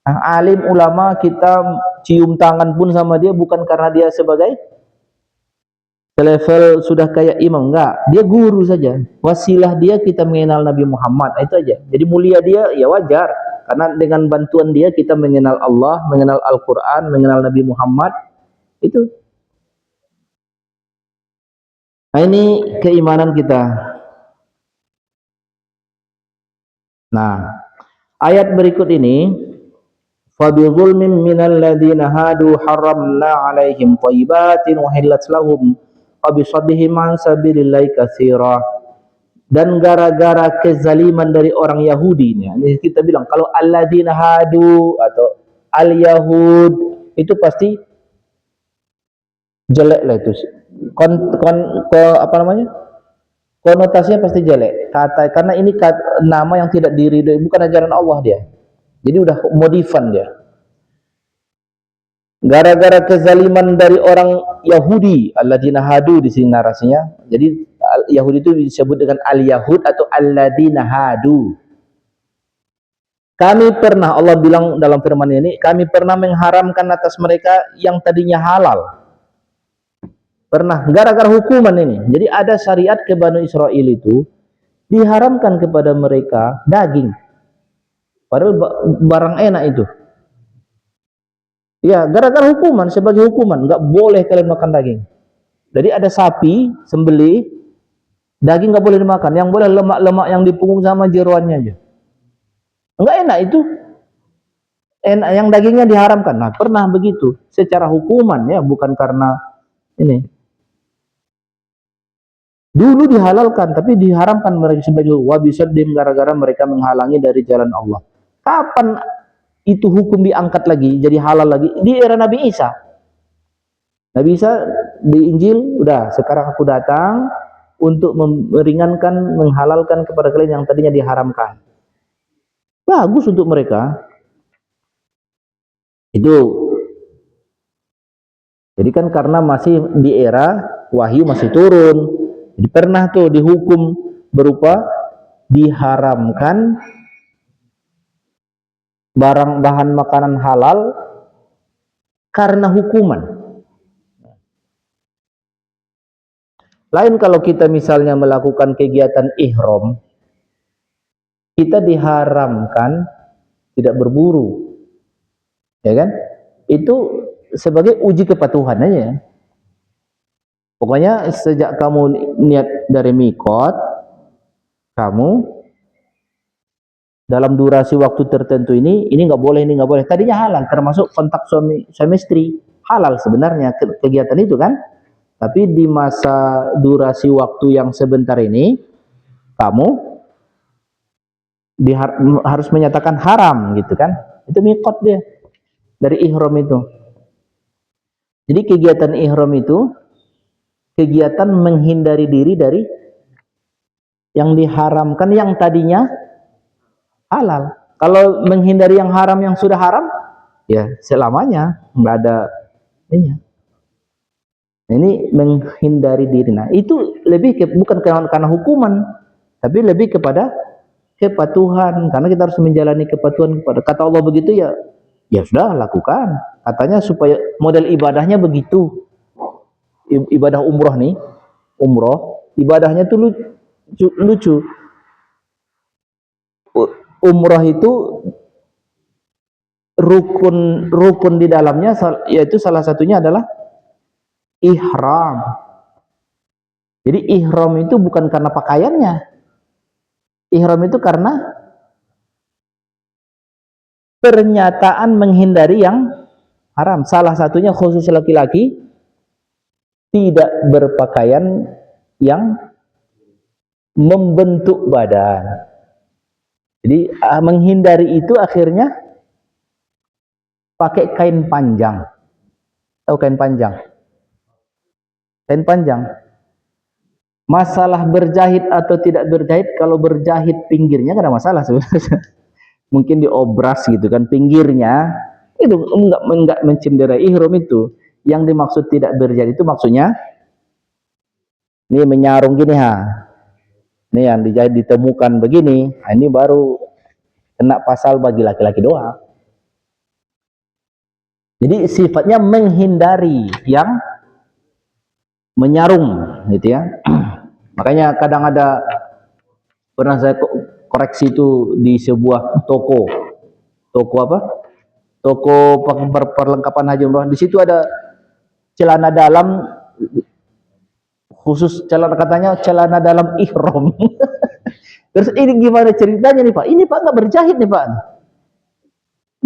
Nah, alim ulama kita cium tangan pun sama dia bukan karena dia sebagai level sudah kayak imam, enggak, dia guru saja. Wasilah dia kita mengenal Nabi Muhammad, itu aja. Jadi mulia dia ya wajar, karena dengan bantuan dia kita mengenal Allah, mengenal Al-Quran, mengenal Nabi Muhammad. Itu. Nah, ini keimanan kita. Nah, ayat berikut ini, فَبِظُلْمٍ مِّنَ الَّذِينَ هَادُوا حَرَّمْنَا عَلَيْهِمْ طَيِّبَاتٍ أُحِلَّتْ لَهُمْ وَبِصَدِّهِمْ عَنْ سَبِيلِ اللَّهِ كَثِيرًا. Dan gara-gara kezaliman dari orang Yahudi ini kita bilang kalau alladzina hadu atau al-yahud itu pasti jelek lah itu. Apa namanya? Konotasinya pasti jelek. Karena ini nama yang tidak diridhoi, bukan ajaran Allah dia. Jadi udah modifan dia. Gara-gara kezaliman dari orang Yahudi, alladzina hadu di sini narasinya. Jadi Yahudi itu disebut dengan al-Yahud atau alladzina hadu. Kami pernah, Allah bilang dalam firman ini, kami pernah mengharamkan atas mereka yang tadinya halal. Pernah, gara-gara hukuman ini. Jadi ada syariat ke Bani Israel itu, diharamkan kepada mereka daging. Padahal barang enak itu. Ya, gara-gara hukuman, sebagai hukuman, nggak boleh kalian makan daging. Jadi ada sapi, sembelih, daging nggak boleh dimakan. Yang boleh lemak-lemak yang dipungung sama jeroannya aja. Nggak enak itu. Enak, yang dagingnya diharamkan. Nah, pernah begitu. Secara hukuman ya, bukan karena ini. Dulu dihalalkan, tapi diharamkan mereka sebagai wabisadim gara-gara mereka menghalangi dari jalan Allah. Kapan itu hukum diangkat lagi, jadi halal lagi? Di era Nabi Isa. Nabi Isa di Injil, udah sekarang aku datang untuk meringankan, menghalalkan kepada kalian yang tadinya diharamkan. Bagus untuk mereka. Itu. Jadi kan karena masih di era wahyu masih turun. Jadi pernah tuh dihukum berupa diharamkan barang bahan makanan halal karena hukuman. Lain kalau kita misalnya melakukan kegiatan ihram, kita diharamkan tidak berburu, ya kan? Itu sebagai uji kepatuhan aja. Pokoknya sejak kamu niat dari mikot, kamu dalam durasi waktu tertentu ini nggak boleh, ini nggak boleh. Tadinya halal, termasuk kontak suami istri, halal sebenarnya kegiatan itu kan. Tapi di masa durasi waktu yang sebentar ini, kamu harus menyatakan haram gitu kan. Itu mikot dia dari ihram itu. Jadi kegiatan ihram itu kegiatan menghindari diri dari yang diharamkan yang tadinya halal. Kalau menghindari yang haram yang sudah haram, ya selamanya nggak ada ini. Ini menghindari diri. Nah, itu lebih bukan karena hukuman, tapi lebih kepada kepatuhan. Karena kita harus menjalani kepatuhan kepada kata Allah begitu ya, ya sudah lakukan. Katanya supaya model ibadahnya begitu. Ibadah umroh nih, umroh ibadahnya tuh lucu. Umroh itu rukun di dalamnya, yaitu salah satunya adalah ihram. Jadi ihram itu bukan karena pakaiannya. Ihram itu karena pernyataan menghindari yang haram. Salah satunya khusus laki-laki tidak berpakaian yang membentuk badan. Jadi menghindari itu akhirnya pakai kain panjang. Tahu kain panjang? Kain panjang. Masalah berjahit atau tidak berjahit, kalau berjahit pinggirnya nggak ada masalah sebenarnya. Mungkin diobras gitu kan pinggirnya, itu enggak mencenderai ihram itu. Yang dimaksud tidak berjahit itu maksudnya ini menyarung gini ha. Ini yang dijahit ditemukan begini. Nah, ini baru kena pasal bagi laki-laki doang. Jadi sifatnya menghindari yang menyarung gitu ya. Makanya kadang ada, pernah saya koreksi itu di sebuah toko apa? Toko perlengkapan haji umrah. Di situ ada celana dalam khusus, katanya celana dalam ihram. Terus ini gimana ceritanya nih Pak? Ini Pak nggak berjahit nih Pak.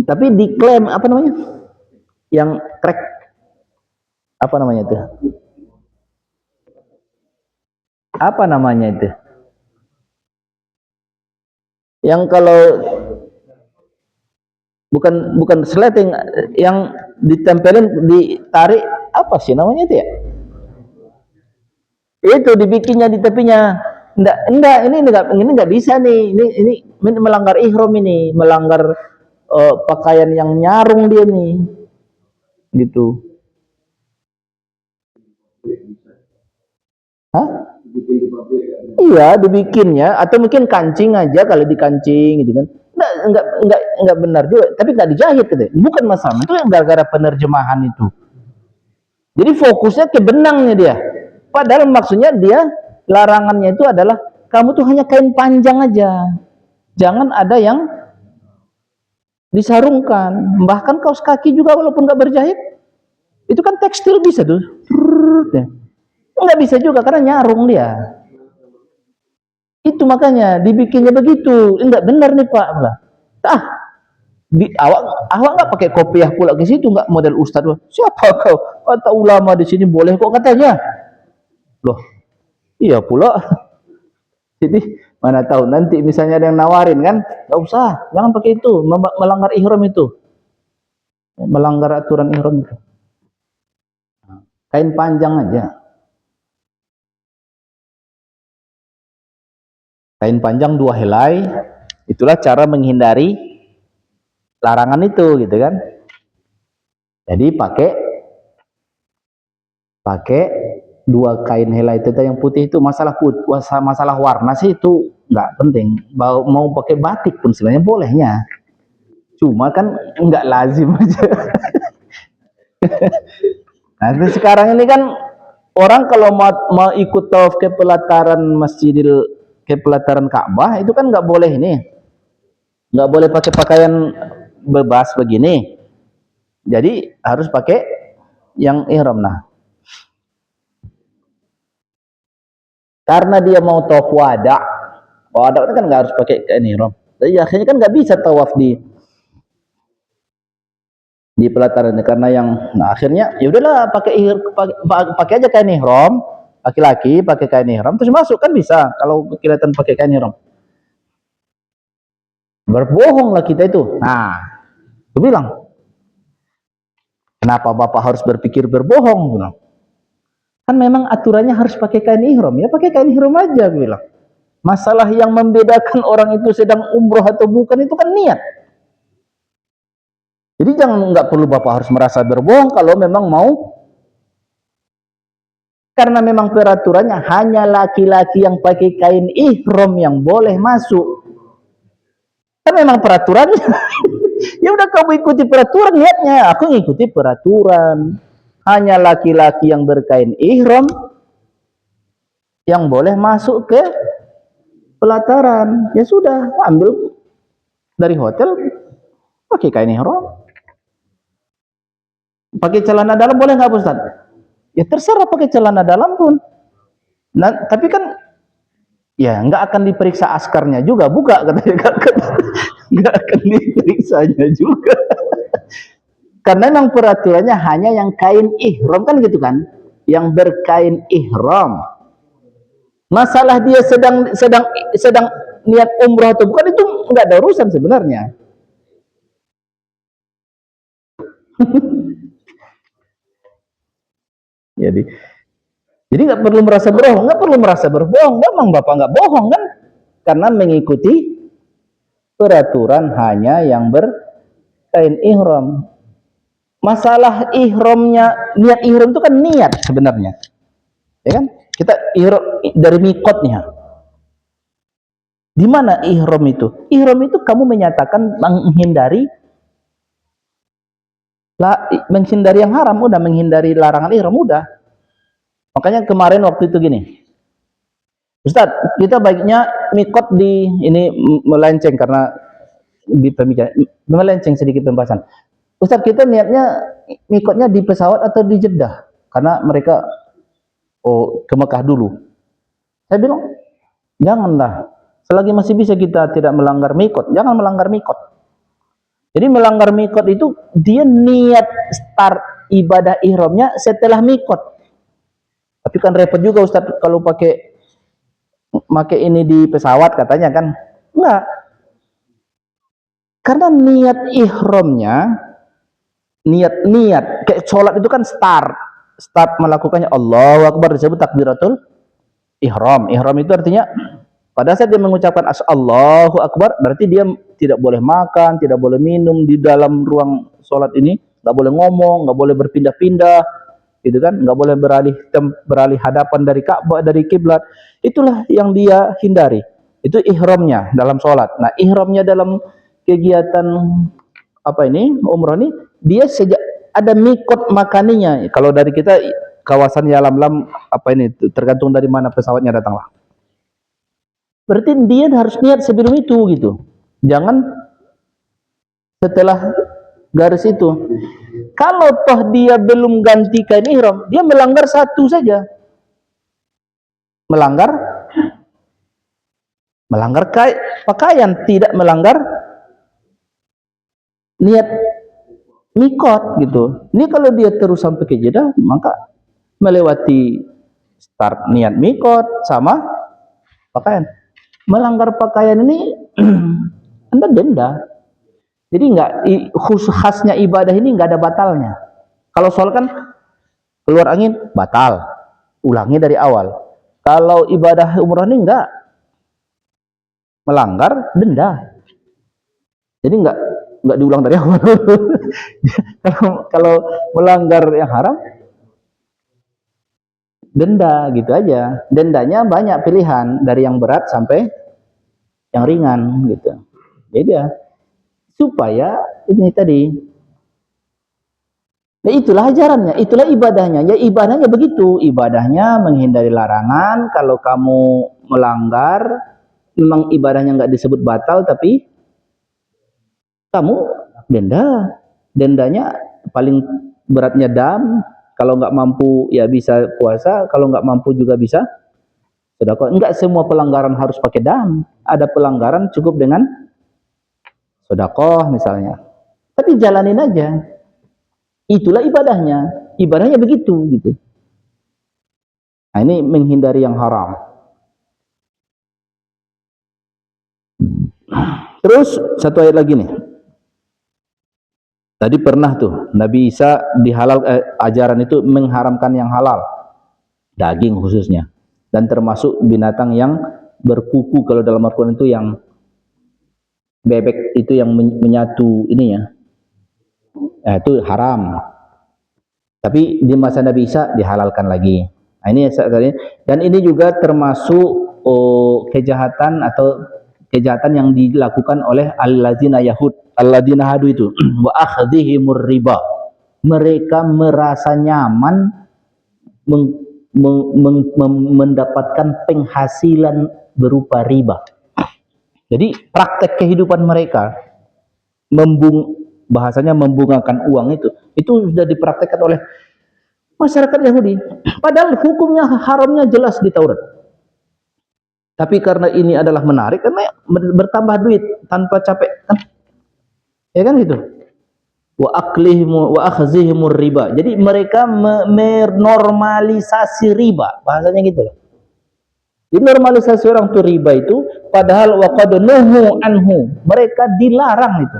Tapi diklaim apa namanya? Yang crack apa namanya itu? Apa namanya itu? Yang kalau bukan sleting, yang ditempelin, ditarik, apa sih namanya itu ya? Itu dibikinnya di tepinya. Enggak, ini enggak bisa nih. Ini melanggar ihram, ini melanggar pakaian yang nyarung dia nih. Gitu. Hah? Iya, dibikinnya, atau mungkin kancing aja kalau dikancing gitu kan. Enggak benar juga, tapi enggak dijahit gitu. Bukan masalah, itu yang gara-gara penerjemahan itu. Jadi fokusnya ke benangnya dia. Padahal maksudnya dia larangannya itu adalah kamu tuh hanya kain panjang aja. Jangan ada yang disarungkan. Bahkan kaos kaki juga walaupun enggak berjahit, itu kan tekstil bisa tuh. Enggak bisa juga karena nyarung dia. Itu makanya dibikinnya begitu. Enggak benar nih Pak. Ah, awak nggak pakai kopiah pula ke situ, nggak model ustadz. Siapa kau? Kata ulama di sini boleh kok katanya. Loh, iya pula. Jadi mana tahu nanti misalnya ada yang nawarin kan, nggak usah, jangan pakai itu, melanggar ihram itu, melanggar aturan ihram itu. Kain panjang aja. Kain panjang 2 helai, itulah cara menghindari larangan itu gitu kan. Jadi pakai 2 kain helai itu yang putih itu. Masalah warna sih itu nggak penting. Mau pakai batik pun sebenarnya bolehnya. Cuma kan nggak lazim aja. Nah, sekarang ini kan orang kalau mau ikut tawaf ke pelataran Ka'bah itu kan nggak boleh ini, nggak boleh pakai pakaian bebas begini. Jadi harus pakai yang ihram. Nah, karena dia mau tawaf wada kan nggak harus pakai kain ihram. Jadi akhirnya kan nggak bisa tawaf di pelataran karena yang akhirnya ya udahlah pakai aja kain ihram. Laki-laki pakai kain ihram terus masuk kan bisa kalau kelihatan pakai kain ihram. Berbohonglah kita itu. Nah, aku bilang, kenapa Bapak harus berpikir berbohong? Bilang. Kan memang aturannya harus pakai kain ihram. Ya pakai kain ihram aja, aku bilang. Masalah yang membedakan orang itu sedang umroh atau bukan itu kan niat. Jadi nggak perlu Bapak harus merasa berbohong kalau memang mau. Karena memang peraturannya hanya laki-laki yang pakai kain ihram yang boleh masuk. Kan memang peraturannya. Ya udah kamu ikuti peraturan niatnya. Aku ngikuti peraturan. Hanya laki-laki yang berkain ihram yang boleh masuk ke pelataran. Ya sudah, ambil dari hotel pakai kain ihram. Pakai celana dalam boleh nggak Ustaz? Ya terserah pakai celana dalam pun. Nah, tapi kan ya nggak akan diperiksa askarnya juga, buka katanya. Nggak akan diperiksanya juga. Karena memang peraturannya hanya yang kain ihram kan gitu kan, yang berkain ihram. Masalah dia sedang niat umrah atau bukan itu nggak ada urusan sebenarnya. Jadi nggak perlu merasa berbohong, memang Bapak nggak bohong kan, karena mengikuti peraturan hanya yang berkain ihram. Masalah ihramnya, niat ihram itu kan niat sebenarnya, ya kan? Kita ihram dari mikotnya. Di mana ihram itu? Ihram itu kamu menyatakan menghindari yang haram, udah menghindari larangan ihram udah. Makanya kemarin waktu itu gini, Ustaz, kita baiknya mikot di ini melenceng karena di pembicaraan melenceng sedikit pembahasan. Ustaz, kita niatnya mikotnya di pesawat atau di Jeddah karena mereka ke Mekah dulu. Saya bilang janganlah, selagi masih bisa kita tidak melanggar mikot, jangan melanggar mikot. Jadi melanggar mikot itu dia niat start ibadah ihramnya setelah mikot. Tapi kan repot juga Ustaz kalau pakai ini di pesawat katanya kan. Enggak. Karena niat ihramnya niat kayak sholat itu kan start melakukannya Allahu Akbar disebut takbiratul ihram. Ihram itu artinya pada saat dia mengucapkan Allahu Akbar berarti dia tidak boleh makan, tidak boleh minum di dalam ruang sholat ini, nggak boleh ngomong, nggak boleh berpindah-pindah, gitu kan, nggak boleh beralih hadapan dari Ka'bah, dari kiblat. Itulah yang dia hindari. Itu ihramnya dalam sholat. Nah, ihramnya dalam kegiatan apa ini, umrah ini, dia sejak ada mikot makaninya. Kalau dari kita kawasan Yalamlam apa ini, tergantung dari mana pesawatnya datanglah. Berarti dia harus niat sebelum itu gitu. Jangan setelah garis itu. Kalau toh dia belum gantikan ihram, dia melanggar satu saja. Melanggar pakaian, tidak melanggar niat mikot gitu. Ini kalau dia terus sampai ke Jeddah, maka melewati start niat mikot sama pakaian. Melanggar pakaian ini Anda denda. Jadi enggak, khasnya ibadah ini enggak ada batalnya. Kalau soal kan keluar angin batal, ulangi dari awal. Kalau ibadah umrah ini enggak, melanggar denda. Jadi enggak diulang dari awal. kalau melanggar yang haram denda gitu aja. Dendanya banyak pilihan dari yang berat sampai yang ringan gitu. Jadi ya supaya ini tadi. Nah, itulah ajarannya, itulah ibadahnya. Ya ibadahnya begitu, ibadahnya menghindari larangan. Kalau kamu melanggar, memang ibadahnya nggak disebut batal, tapi kamu denda. Dendanya paling beratnya dam. Kalau nggak mampu ya bisa puasa, kalau nggak mampu juga bisa sedekah. Enggak semua pelanggaran harus pakai dam. Ada pelanggaran cukup dengan sedekah misalnya. Tapi jalanin aja. Itulah ibadahnya. Ibadahnya begitu gitu. Nah, ini menghindari yang haram. Terus satu ayat lagi nih. Tadi pernah tuh Nabi Isa dihalal ajaran itu mengharamkan yang halal. Daging khususnya. Dan termasuk binatang yang berkuku, kalau dalam Al-Qur'an itu yang bebek itu yang menyatu ininya. Itu haram. Tapi di masa Nabi Isa dihalalkan lagi. Nah, ini dan ini juga termasuk kejahatan atau kejahatan yang dilakukan oleh alladzina hadu itu. Wa akhdhihimur riba. Mereka merasa nyaman mendapatkan penghasilan berupa riba. Jadi praktek kehidupan mereka bahasanya membungakan uang itu sudah dipraktekkan oleh masyarakat Yahudi. Padahal hukumnya haramnya jelas di Taurat. Tapi karena ini adalah menarik, karena bertambah duit tanpa capek kan? Ya kan gitu. Wa akhzihimur riba. Jadi mereka menormalisasi riba, bahasanya gitu loh. Dinormalisasi orang tuh riba itu, padahal wa qad nuhu anhu. Mereka dilarang itu.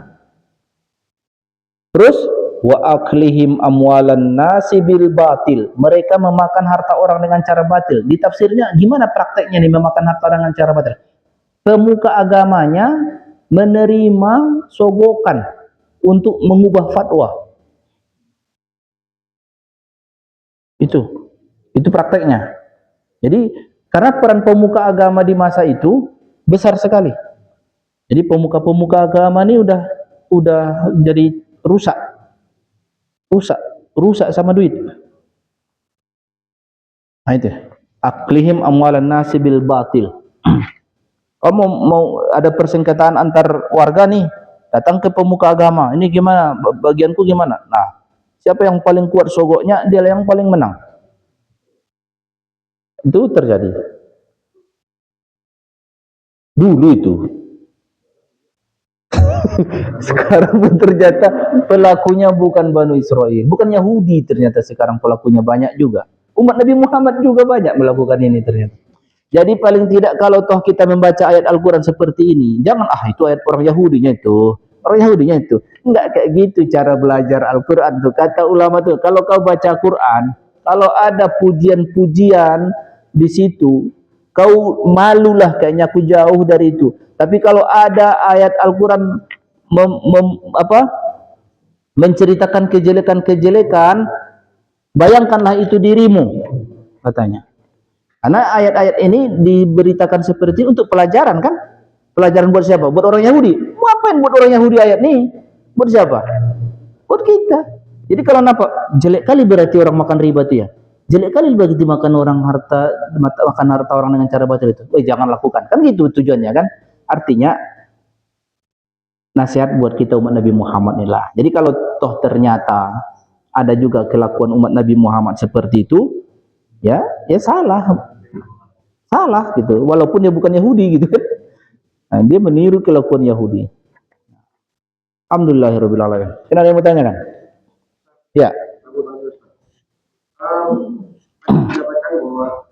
Terus wa aklihim amwalan nasi bil batil. Mereka memakan harta orang dengan cara batil. Di tafsirnya gimana prakteknya nih memakan harta dengan cara batil? Pemuka agamanya menerima sogokan untuk mengubah fatwa. Itu prakteknya. Jadi karena peran pemuka agama di masa itu besar sekali. Jadi pemuka-pemuka agama ini udah jadi rusak sama duit. Nah itu aklihim amwalan nasi bil batil. Kamu mau ada persengketaan antar warga nih, datang ke pemuka agama, ini gimana, bagianku gimana? Nah, siapa yang paling kuat sogoknya, dia yang paling menang. Itu terjadi dulu itu. Sekarang pun ternyata pelakunya bukan Bani Israel, bukan Yahudi, ternyata sekarang pelakunya banyak juga. Umat Nabi Muhammad juga banyak melakukan ini ternyata. Jadi paling tidak kalau toh kita membaca ayat Al-Quran seperti ini, jangan itu ayat orang Yahudinya itu. Orang Yahudinya itu. Enggak kayak gitu cara belajar Al-Quran tuh. Kata ulama tuh, kalau kau baca Quran, kalau ada pujian-pujian di situ, kau malulah kayaknya aku jauh dari itu. Tapi kalau ada ayat Al-Quran menceritakan kejelekan-kejelekan, Bayangkanlah itu dirimu, katanya. Karena ayat-ayat ini diberitakan seperti itu untuk pelajaran kan? Pelajaran buat siapa? Buat orang Yahudi. Ngapain buat orang Yahudi ayat ini? Buat siapa? Buat kita. Jadi kalau nampak jelek kali berarti orang makan riba itu ya. Jelek kali berarti makan makan harta orang dengan cara batil itu. Jangan lakukan. Kan gitu tujuannya kan? Artinya nasihat buat kita umat Nabi Muhammad inilah. Jadi kalau toh ternyata ada juga kelakuan umat Nabi Muhammad seperti itu, ya salah gitu. Walaupun dia bukan Yahudi gitu kan. Nah, dia meniru kelakuan Yahudi. Alhamdulillahirabbil alamin. Ada yang mau tanya kan? Ya. Dikatakan bahwa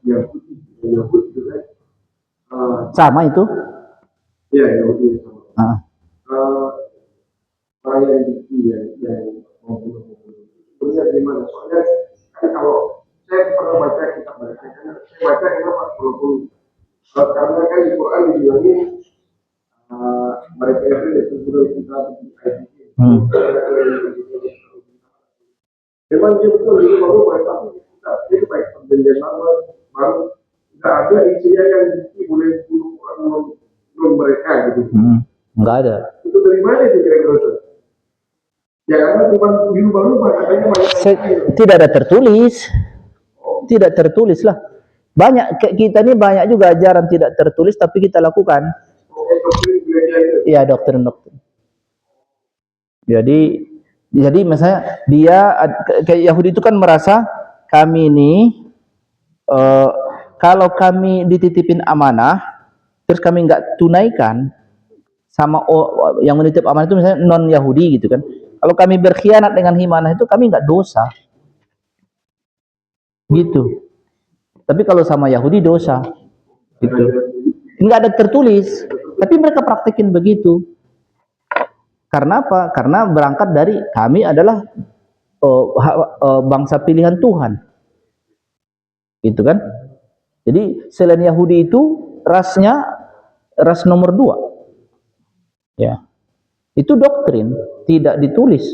Yahudi juga sama itu? Ya, Yahudi sama. Orang yang membunuh. Sebenarnya dari mana? Soalnya kan kalau saya pernah baca kitab mereka, saya baca kenapa 20. Karena kan di Quran dibilangin mereka itu sudah kita memang dia betul itu baru tapi dia baik perjanjian lama baru nggak ada isinya yang boleh bunuh orang belum mereka gitu. Nggak ada. Itu dari mana itu kira-kira? Ya karena cuma dirubah-rubah katanya banyak. Tidak ada tertulis. Tidak tertulis lah. Banyak kita ini banyak juga ajaran tidak tertulis tapi kita lakukan. Iya, doktrin. Jadi misalnya dia kayak Yahudi itu kan merasa kami ini kalau kami dititipin amanah terus kami nggak tunaikan sama yang menitip amanah itu misalnya non Yahudi gitu kan. Kalau kami berkhianat dengan amanah itu kami nggak dosa. Gitu. Tapi kalau sama Yahudi dosa. Gitu. Nggak ada tertulis, tapi mereka praktekin begitu. Karena apa? Karena berangkat dari kami adalah bangsa pilihan Tuhan. Gitu kan? Jadi selain Yahudi itu rasnya ras nomor 2. Ya. Itu doktrin, tidak ditulis.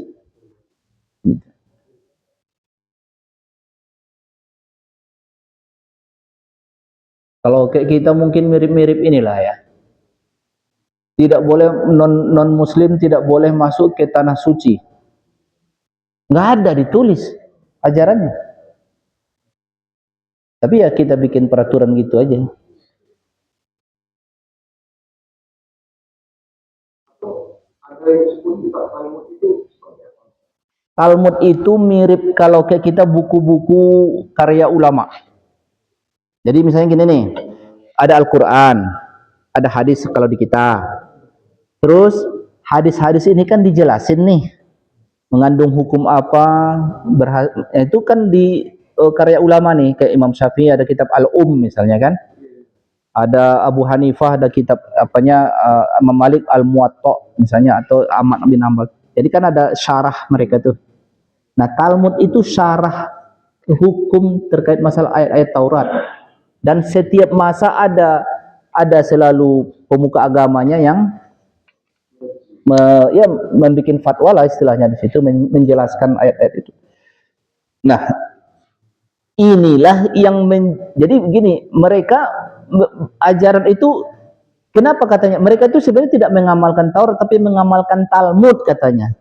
Kalau kayak kita mungkin mirip-mirip inilah ya. Tidak boleh non muslim tidak boleh masuk ke tanah suci. Nggak ada ditulis ajarannya. Tapi ya kita bikin peraturan gitu aja. Talmud itu mirip kalau kayak kita buku-buku karya ulama. Jadi misalnya gini nih, ada Al-Quran, ada hadis kalau di kita. Terus hadis-hadis ini kan dijelasin nih, mengandung hukum apa, itu kan di karya ulama nih, kayak Imam Syafi'i ada kitab misalnya kan. Ada Abu Hanifah ada kitab apanya Imam Malik Al-Muwatta misalnya atau Ahmad bin Hanbal. Jadi kan ada syarah mereka tuh. Nah, Talmud itu syarah hukum terkait masalah ayat-ayat Taurat. Dan setiap masa ada selalu pemuka agamanya yang membuat fatwa lah istilahnya di situ menjelaskan ayat-ayat itu. Nah, inilah yang jadi begini, mereka ajaran itu kenapa katanya mereka itu sebenarnya tidak mengamalkan Taurat tapi mengamalkan Talmud katanya.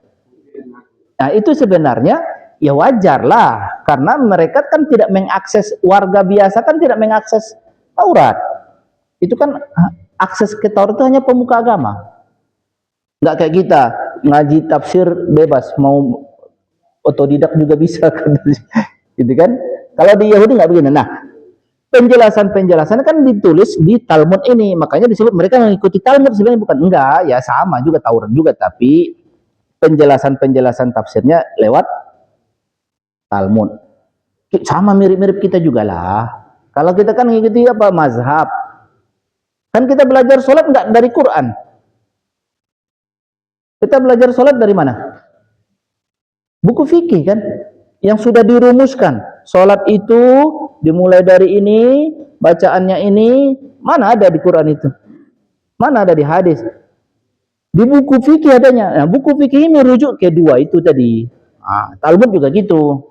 Nah, itu sebenarnya ya wajar lah karena mereka kan tidak mengakses, warga biasa kan tidak mengakses Taurat. Itu kan akses ke Taurat itu hanya pemuka agama. Nggak kayak kita ngaji tafsir bebas, mau otodidak juga bisa kan. Gitu kan. Kalau di Yahudi nggak begini. Nah, penjelasan kan ditulis di Talmud ini, makanya disebut mereka mengikuti Talmud. Sebenarnya bukan enggak, ya sama juga Taurat juga, tapi penjelasan tafsirnya lewat Talmud. Sama mirip-mirip kita juga lah. Kalau kita kan mengikuti apa mazhab, kan kita belajar sholat enggak dari Quran. Kita belajar sholat dari mana? Buku fikih kan, yang sudah dirumuskan. Sholat itu dimulai dari ini, bacaannya ini, mana ada di Quran itu? Mana ada di hadis? Di buku fikih adanya. Nah, buku fikih ini merujuk ke dua itu tadi. Talmud juga gitu.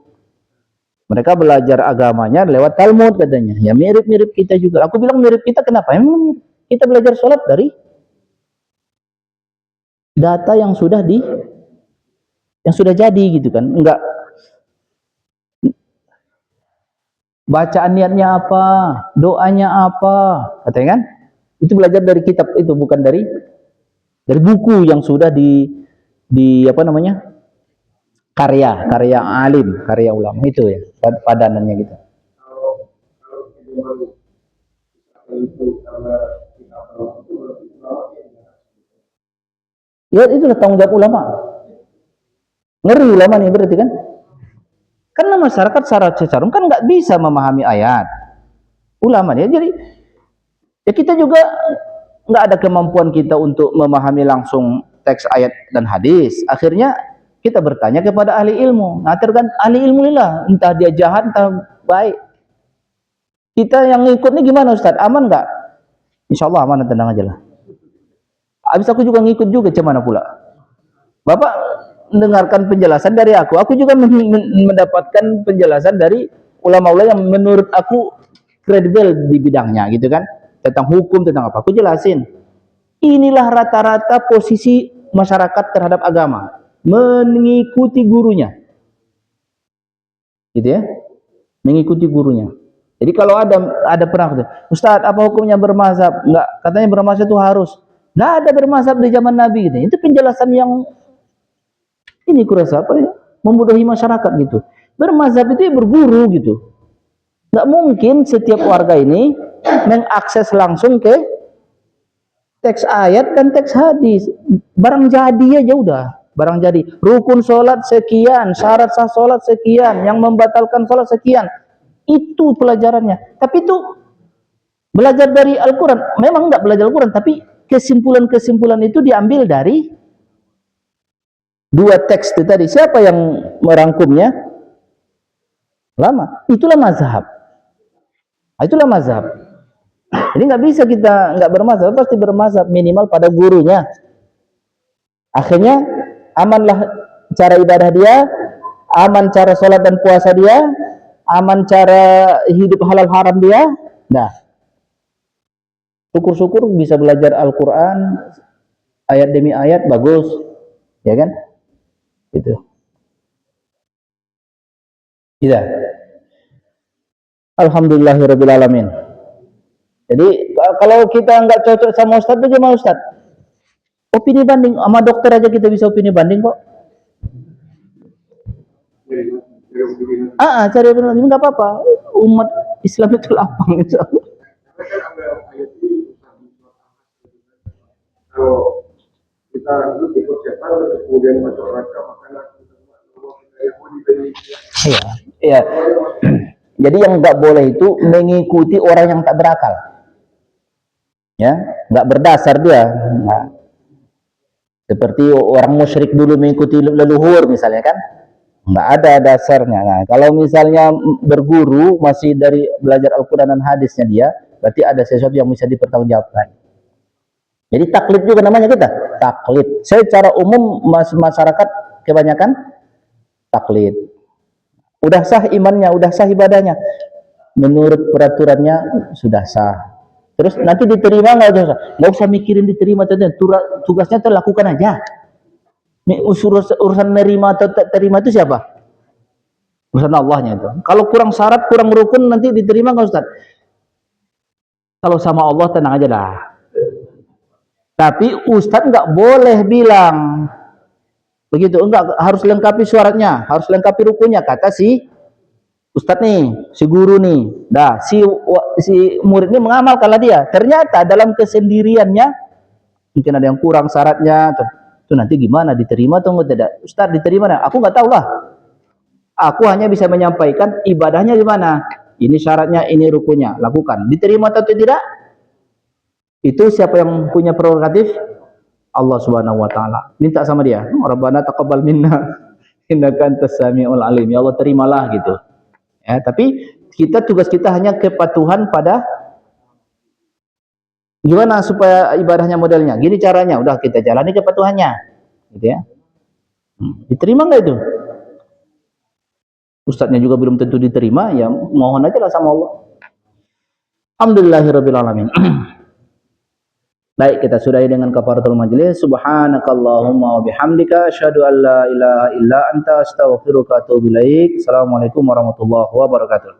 Mereka belajar agamanya lewat Talmud katanya. Ya mirip-mirip kita juga. Aku bilang mirip kita kenapa? Emang kita belajar sholat dari data yang sudah jadi gitu kan. Enggak bacaan niatnya apa, doanya apa, katanya kan? Itu belajar dari kitab itu, bukan dari buku yang sudah di apa namanya? karya alim, karya ulama itu ya, padanannya gitu. Ya itulah tanggung jawab ulama. Ngeri ulama nih berarti kan? Karena masyarakat secara umum kan nggak bisa memahami ayat. Ulama nih, jadi ya kita juga nggak ada kemampuan kita untuk memahami langsung teks ayat dan hadis. Akhirnya kita bertanya kepada ahli ilmu. Nah, tergantung ahli ilmu lah, entah dia jahat, entah baik. Kita yang ngikut nih gimana Ustaz? Aman nggak? Insya Allah aman, tenang aja lah. Habis aku juga ngikut juga, cuman pula. Bapak mendengarkan penjelasan dari aku juga mendapatkan penjelasan dari ulama-ulama yang menurut aku kredibel di bidangnya gitu kan, tentang hukum, tentang apa, aku jelasin. Inilah rata-rata posisi masyarakat terhadap agama, mengikuti gurunya gitu ya, mengikuti gurunya. Jadi kalau ada pernah, Ustadz apa hukumnya bermazhab? Enggak, katanya bermazhab itu harus. Enggak ada bermazhab di zaman Nabi gitu. Itu penjelasan yang ini kurasa apa ya? Membodohi masyarakat gitu. Bermazhab itu ya berguru gitu. Enggak mungkin setiap warga ini mengakses langsung ke teks ayat dan teks hadis. Barang jadi aja udah. Barang jadi. Rukun sholat sekian, syarat sah sholat sekian, yang membatalkan sholat sekian. Itu pelajarannya. Tapi itu belajar dari Al-Quran. Memang enggak belajar Al-Quran, tapi kesimpulan-kesimpulan itu diambil dari dua teks itu tadi. Siapa yang merangkumnya? Lama. Itulah mazhab. Itulah mazhab. Jadi nggak bisa kita nggak bermazhab, pasti bermazhab minimal pada gurunya. Akhirnya amanlah cara ibadah dia, aman cara sholat dan puasa dia, aman cara hidup halal haram dia. Nah, syukur-syukur bisa belajar Al-Quran ayat demi ayat, bagus, ya kan? Gitu. Iya. Alhamdulillahirrabbilalamin. Jadi kalau kita nggak cocok sama Ustadz, bagaimana Ustadz? Opini banding, sama dokter aja kita bisa opini banding kok. Cari opini banding nggak apa-apa. Umat Islam itu lapang itu. Kalau kita ikut siapa, kemudian masyarakat makanan Iya, iya. Jadi yang nggak boleh itu mengikuti orang yang tak berakal, ya, nggak berdasar dia. Nah, seperti orang musyrik dulu mengikuti leluhur misalnya kan, nggak ada dasarnya. Nah, kalau misalnya berguru masih dari belajar Al-Quran dan hadisnya dia, berarti ada sesuatu yang bisa dipertanggungjawabkan. Jadi taklid juga namanya kita, taklid. Secara umum masyarakat kebanyakan taklid. Udah sah imannya, udah sah ibadahnya, menurut peraturannya sudah sah. Terus nanti diterima nggak usah mikirin diterima atau tidak, tugasnya terlakukan aja. Urusan nerima atau tak terima itu siapa? Urusan Allahnya itu. Kalau kurang syarat, kurang rukun, nanti diterima nggak Ustaz? Kalau sama Allah tenang aja dah. Tapi Ustaz nggak boleh bilang begitu, enggak, harus lengkapi syaratnya, harus lengkapi rukunnya, kata si Ustadz nih, si guru nih. Dah, si murid ini mengamalkanlah dia. Ternyata dalam kesendiriannya mungkin ada yang kurang syaratnya. Itu nanti gimana, diterima atau tidak? Ustadz diterima? Nah, aku nggak tahu lah. Aku hanya bisa menyampaikan ibadahnya gimana. Ini syaratnya, ini rukunnya, lakukan. Diterima atau tidak? Itu siapa yang punya prerogatif? Allah Subhanahu wa taala. Minta sama dia, Rabbana taqabbal minna innaka antas samiul alim. Ya Allah, terimalah gitu. Ya, tapi tugas kita hanya kepatuhan pada gimana supaya ibadahnya modelnya. Gini caranya, udah kita jalani kepatuhannya. Gitu ya. Diterima nggak itu? ustadznya juga belum tentu diterima, ya mohon aja lah sama Allah. Alhamdulillahirabbil alamin. Baik, kita sudahi dengan kafaratul majlis. Subhanakallahumma wa bihamdika asyhadu an la ilaha illa anta astaghfiruka wa atubu ilaik. Assalamualaikum warahmatullahi wabarakatuh.